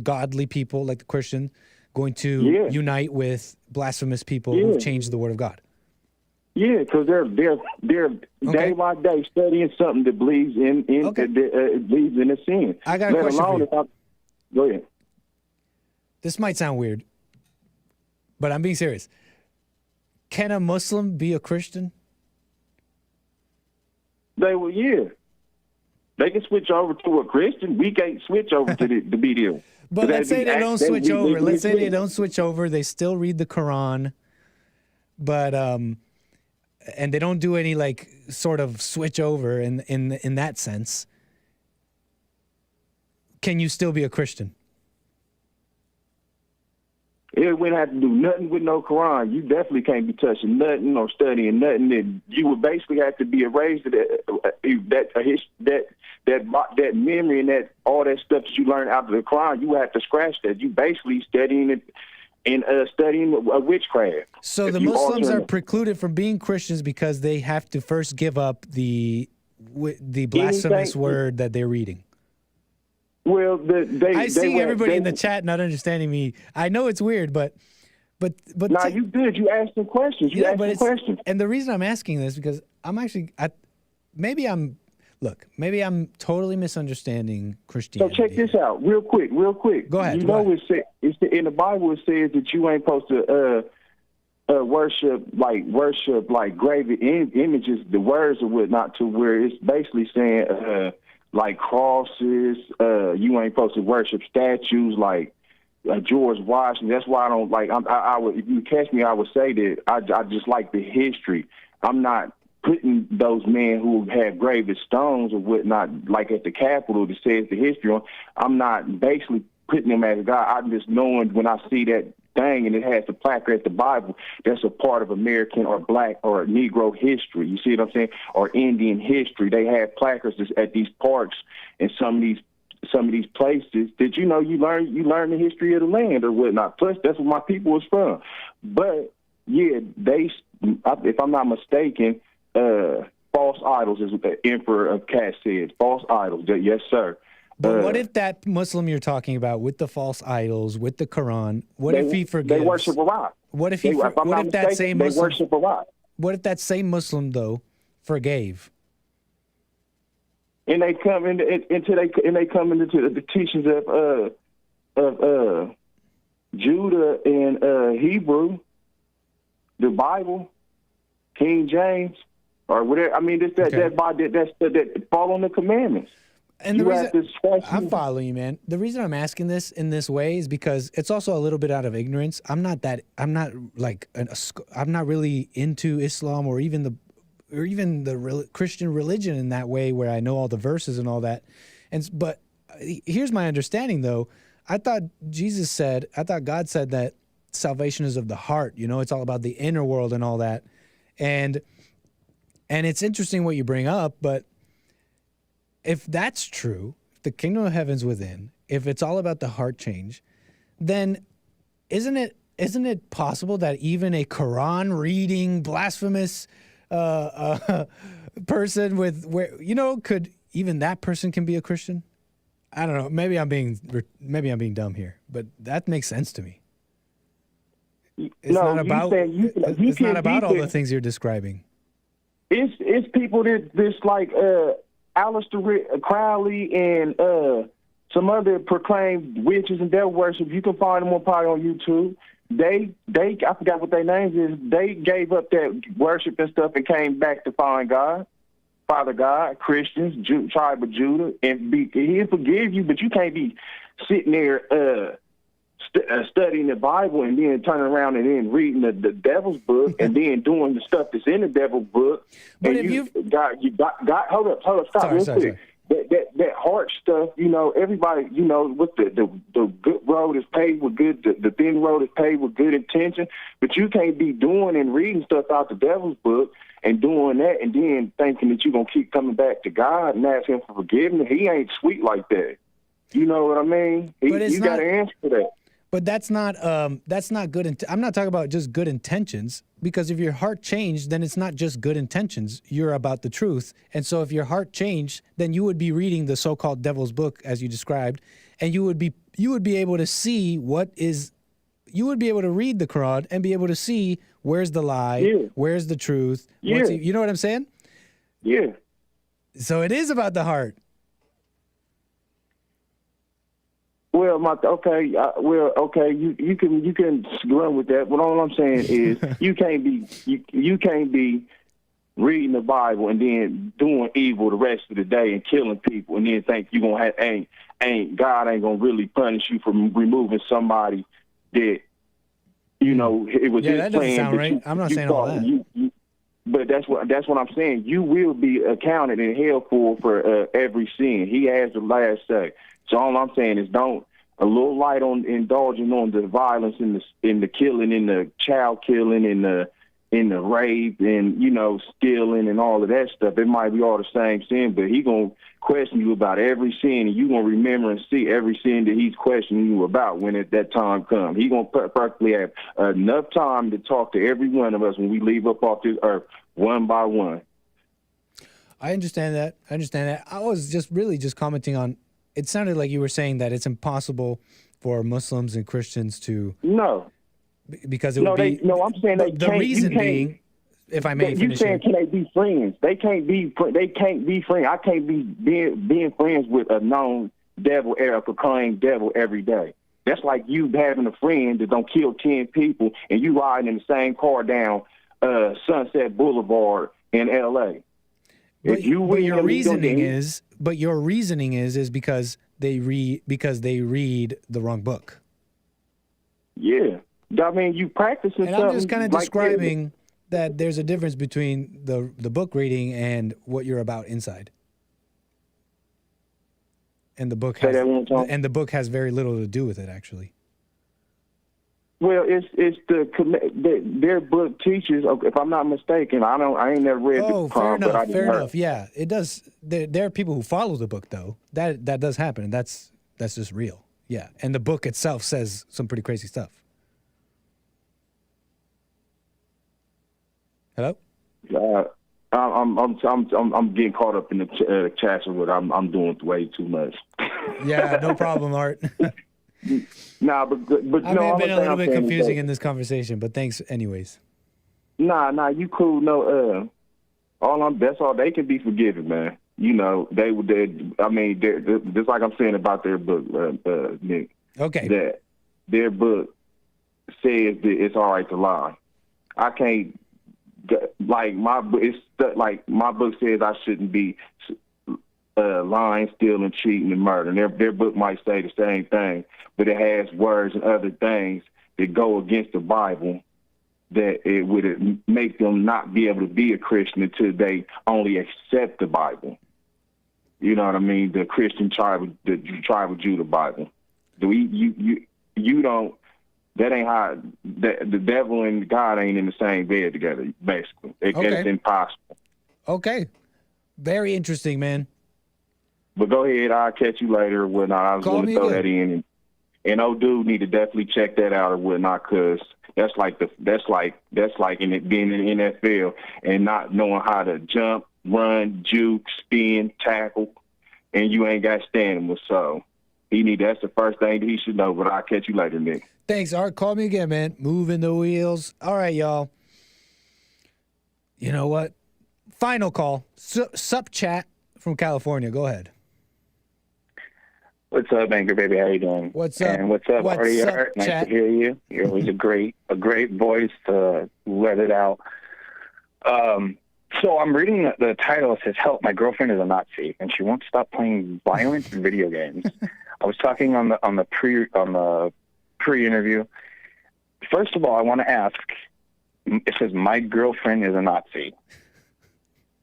godly people like the Christian going to unite with blasphemous people who've changed the Word of God? Yeah, because they're day by day studying something that believes in believes in a sin. I got a question for you. Go ahead. This might sound weird, but I'm being serious. Can a Muslim be a Christian? They can switch over to a Christian. We can't switch over to be them. But let's say they don't switch over. Let's say they don't switch over. They still read the Quran, but and they don't do any sort of switch over in that sense. Can you still be a Christian? It wouldn't have to do nothing with no Quran. You definitely can't be touching nothing or studying nothing. And you would basically have to be erased that memory and that all that stuff that you learned out of the Quran. You have to scratch that. You basically studying it and studying a witchcraft. So the Muslims are precluded from being Christians because they have to first give up the blasphemous word that they're reading. Well, I see everybody in the chat not understanding me. I know it's weird, but nah, you did. You asked some questions. Questions. And the reason I'm asking this because I'm actually maybe I'm totally misunderstanding Christianity. So check this out, real quick. Go ahead. You know, it's in the Bible. It says that you ain't supposed to worship graven images, the words or whatnot, to where it's basically saying like crosses. You ain't supposed to worship statues like George Washington. That's why I don't like. I would, if you catch me, I would say that I just like the history. I'm not putting those men who have graved stones or whatnot, like at the Capitol, that says the history on. I'm not basically putting them as God. I'm just knowing when I see that thing and it has the placard at the Bible, that's a part of American or Black or Negro history. You see what I'm saying? Or Indian history. They have placards at these parks and some of these places. Did you know you learn the history of the land or whatnot? Plus, that's where my people was from. But yeah, if I'm not mistaken, false idols is what the Emperor of Cat said. False idols. Yes, sir. But what if that Muslim you're talking about with the false idols, with the Quran, what if he forgives? They worship a rock. What if that same Muslim, they worship a rock? What if that same Muslim though forgave? And they come into the teachings of Judah and Hebrew, the Bible, King James, or whatever. I mean, that following the commandments. And the reason I'm following you, man. The reason I'm asking this in this way is because it's also a little bit out of ignorance. I'm not really into Islam or even the Christian religion in that way, where I know all the verses and all that. But here's my understanding, though. I thought God said that salvation is of the heart. You know, it's all about the inner world and all that. And it's interesting what you bring up, but if that's true, if the kingdom of heaven's within, if it's all about the heart change, then isn't it possible that even a Quran reading blasphemous person could even that person can be a Christian? I don't know. Maybe I'm being dumb here, but that makes sense to me. It's not about all the things you're describing. It's people that like Aleister Crowley and some other proclaimed witches and devil worship. You can find them probably on YouTube. They I forgot what their names is. They gave up that worship and stuff and came back to find God, Father God, Christians, tribe of Judah, and He'll forgive you, but you can't be sitting there studying the Bible and then turning around and then reading the devil's book and then doing the stuff that's in the devil's book. But and if hold up, stop real quick. That heart stuff, everybody, what the good road is paved with good, the thin road is paved with good intention, but you can't be doing and reading stuff out the devil's book and doing that and then thinking that you're going to keep coming back to God and ask Him for forgiveness. He ain't sweet like that. You know what I mean? You got to answer for that. But that's not good. I'm not talking about just good intentions, because if your heart changed, then it's not just good intentions. You're about the truth. And so if your heart changed, then you would be reading the so-called devil's book, as you described, and you would be able to see you would be able to read the Quran and be able to see where's the lie, where's the truth. You know what I'm saying? Yeah. So it is about the heart. Well, you can run with that, but all I'm saying is you can't be reading the Bible and then doing evil the rest of the day and killing people and then think you gonna God ain't gonna really punish you for removing somebody that it was his that plan. doesn't sound right. I'm not saying all that. But that's what I'm saying. You will be accounted in hell for every sin. He has the last say. So all I'm saying is don't a little light on indulging on the violence in the killing, in the child killing, in the rape, and stealing and all of that stuff. It might be all the same sin, but He gonna question you about every sin, and you gonna remember and see every sin that He's questioning you about when that time comes. He gonna perfectly have enough time to talk to every one of us when we leave up off this earth one by one. I understand that. I was just commenting on. It sounded like you were saying that it's impossible for Muslims and Christians to because it would be I'm saying the reason being, if I may finish. You saying can they be friends? They can't be friends. I can't be being friends with a known devil or proclaimed devil every day. That's like you having a friend that don't kill 10 people and you riding in the same car down Sunset Boulevard in L.A. But your reasoning is because they read the wrong book. Yeah. I mean, you practicing And something. I'm just kind of like describing that there's a difference between the book reading and what you're about inside. And the book has very little to do with it, actually. Well, it's their book teaches. If I'm not mistaken, I ain't never read the fair but I enough, just fair heard. enough. Yeah, it does. There are people who follow the book, though. That does happen, and that's just real. Yeah, and the book itself says some pretty crazy stuff. Hello. I'm getting caught up in the chat with I'm doing way too much. Yeah, no problem, Art. Nah, but I may have been a little bit confusing in this conversation, but thanks anyways. Nah, you cool. No, that's all. They can be forgiven, man. You know, they're just like I'm saying about their book, Nick. Okay. That their book says that it's all right to lie. I can't. Like my book says I shouldn't be lying, stealing, cheating, and murdering. Their book might say the same thing, but it has words and other things that go against the Bible that it would make them not be able to be a Christian until they only accept the Bible. You know what I mean? The Christian tribal Judah Bible. You don't. That ain't how the devil and God ain't in the same bed together. Basically, it's impossible. Okay, very interesting, man. But go ahead, I'll catch you later or whatnot. I was going to throw that in, and old dude need to definitely check that out or whatnot, because that's like in it being in the NFL and not knowing how to jump, run, juke, spin, tackle, and you ain't got stamina. So that's the first thing that he should know. But I'll catch you later, Nick. Thanks, Art. Call me again, man. Moving the wheels. All right, y'all. You know what? Final call. Sup chat from California. Go ahead. What's up, Anchor Baby? How you doing? What's up? And what's up, Artie? Up, nice chat? to hear you. You're always a great voice to let it out. So I'm reading the title. It says, "Help! My girlfriend is a Nazi, and she won't stop playing violent video games." I was talking on the pre-interview. First of all, I want to ask. It says, "My girlfriend is a Nazi."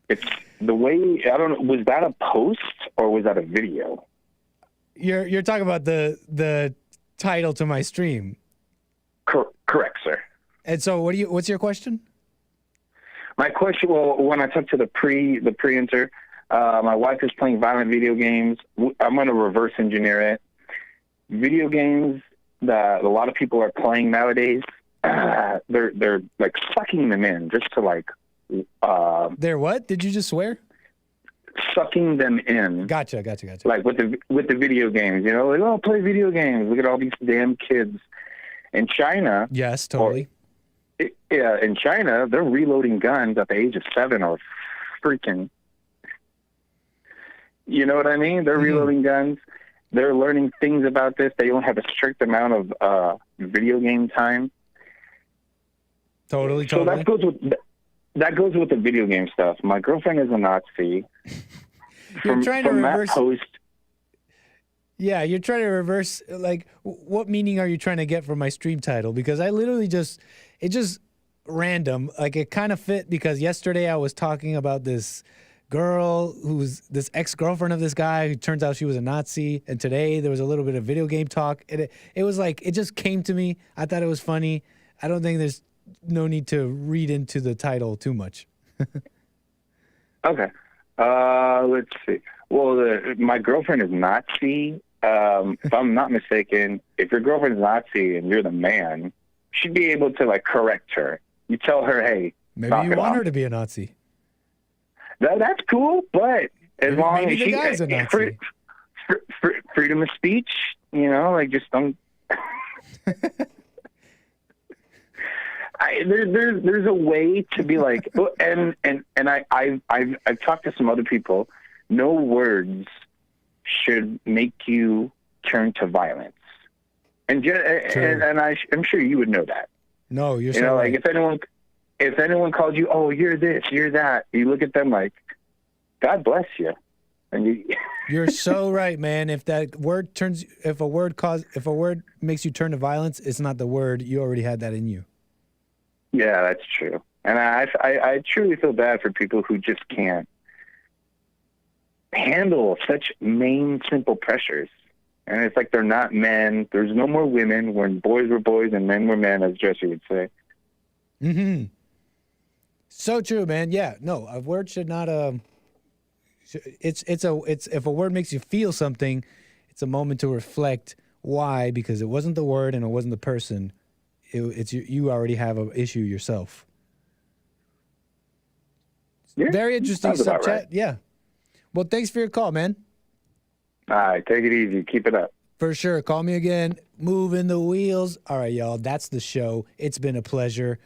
It's the way, I don't know. Was that a post or was that a video? You're talking about the title to my stream. Correct, sir. And so, what's your question? My question. Well, when I talked to the pre-inter, my wife is playing violent video games. I'm going to reverse engineer it. Video games that a lot of people are playing nowadays, they're like sucking them in just to like. They're what? Did you just swear? Sucking them in. Gotcha. Like with the video games, you know, like, oh, play video games. Look at all these damn kids. In China. Yes, totally. In China, they're reloading guns at the age of 7 or freaking. You know what I mean? They're reloading guns. They're learning things about this. They don't have a strict amount of video game time. Totally. So that goes with the video game stuff. My girlfriend is a Nazi. You're trying to reverse. That post, yeah, you're trying to reverse. Like, what meaning are you trying to get from my stream title? Because I literally it's just random. Like, it kind of fit because yesterday I was talking about this girl who's this ex-girlfriend of this guy who turns out she was a Nazi. And today there was a little bit of video game talk. And it was like, it just came to me. I thought it was funny. I don't think there's no need to read into the title too much. Okay. Let's see. Well, my girlfriend is Nazi. If I'm not mistaken, if your girlfriend is Nazi and you're the man, you should be able to like correct her. You tell her, hey, maybe you want her to be a Nazi. That's cool, but as long as the guy's a Nazi. Freedom of speech, you know, like just don't. There's a way to be like, and I've talked to some other people. No words should make you turn to violence, and I'm sure you would know that. No, you're you know, like if anyone calls you, oh, you're this, you're that, you look at them like, God bless you. And You're so right, man. If a word makes you turn to violence, it's not the word. You already had that in you. Yeah, that's true. And I truly feel bad for people who just can't handle such main, simple pressures. And it's like they're not men. There's no more women when boys were boys and men were men, as Jesse would say. Mm-hmm. So true, man. Yeah, no, a word should not. It's if a word makes you feel something, it's a moment to reflect. Why? Because it wasn't the word and it wasn't the person. It's you already have an issue yourself. Yeah, very interesting sub chat. Right. Yeah. Well, thanks for your call, man. All right, take it easy. Keep it up. For sure. Call me again. Moving the wheels. All right, y'all. That's the show. It's been a pleasure.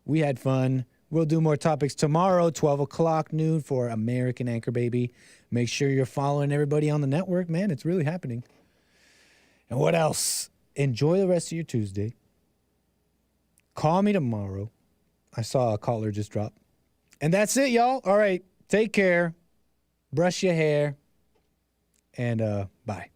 We had fun. We'll do more topics tomorrow, 12 o'clock noon for American Anchor Baby. Make sure you're following everybody on the network, man. It's really happening. And what else? Enjoy the rest of your Tuesday. Call me tomorrow. I saw a caller just drop. And that's it, y'all. All right. Take care. Brush your hair. And bye.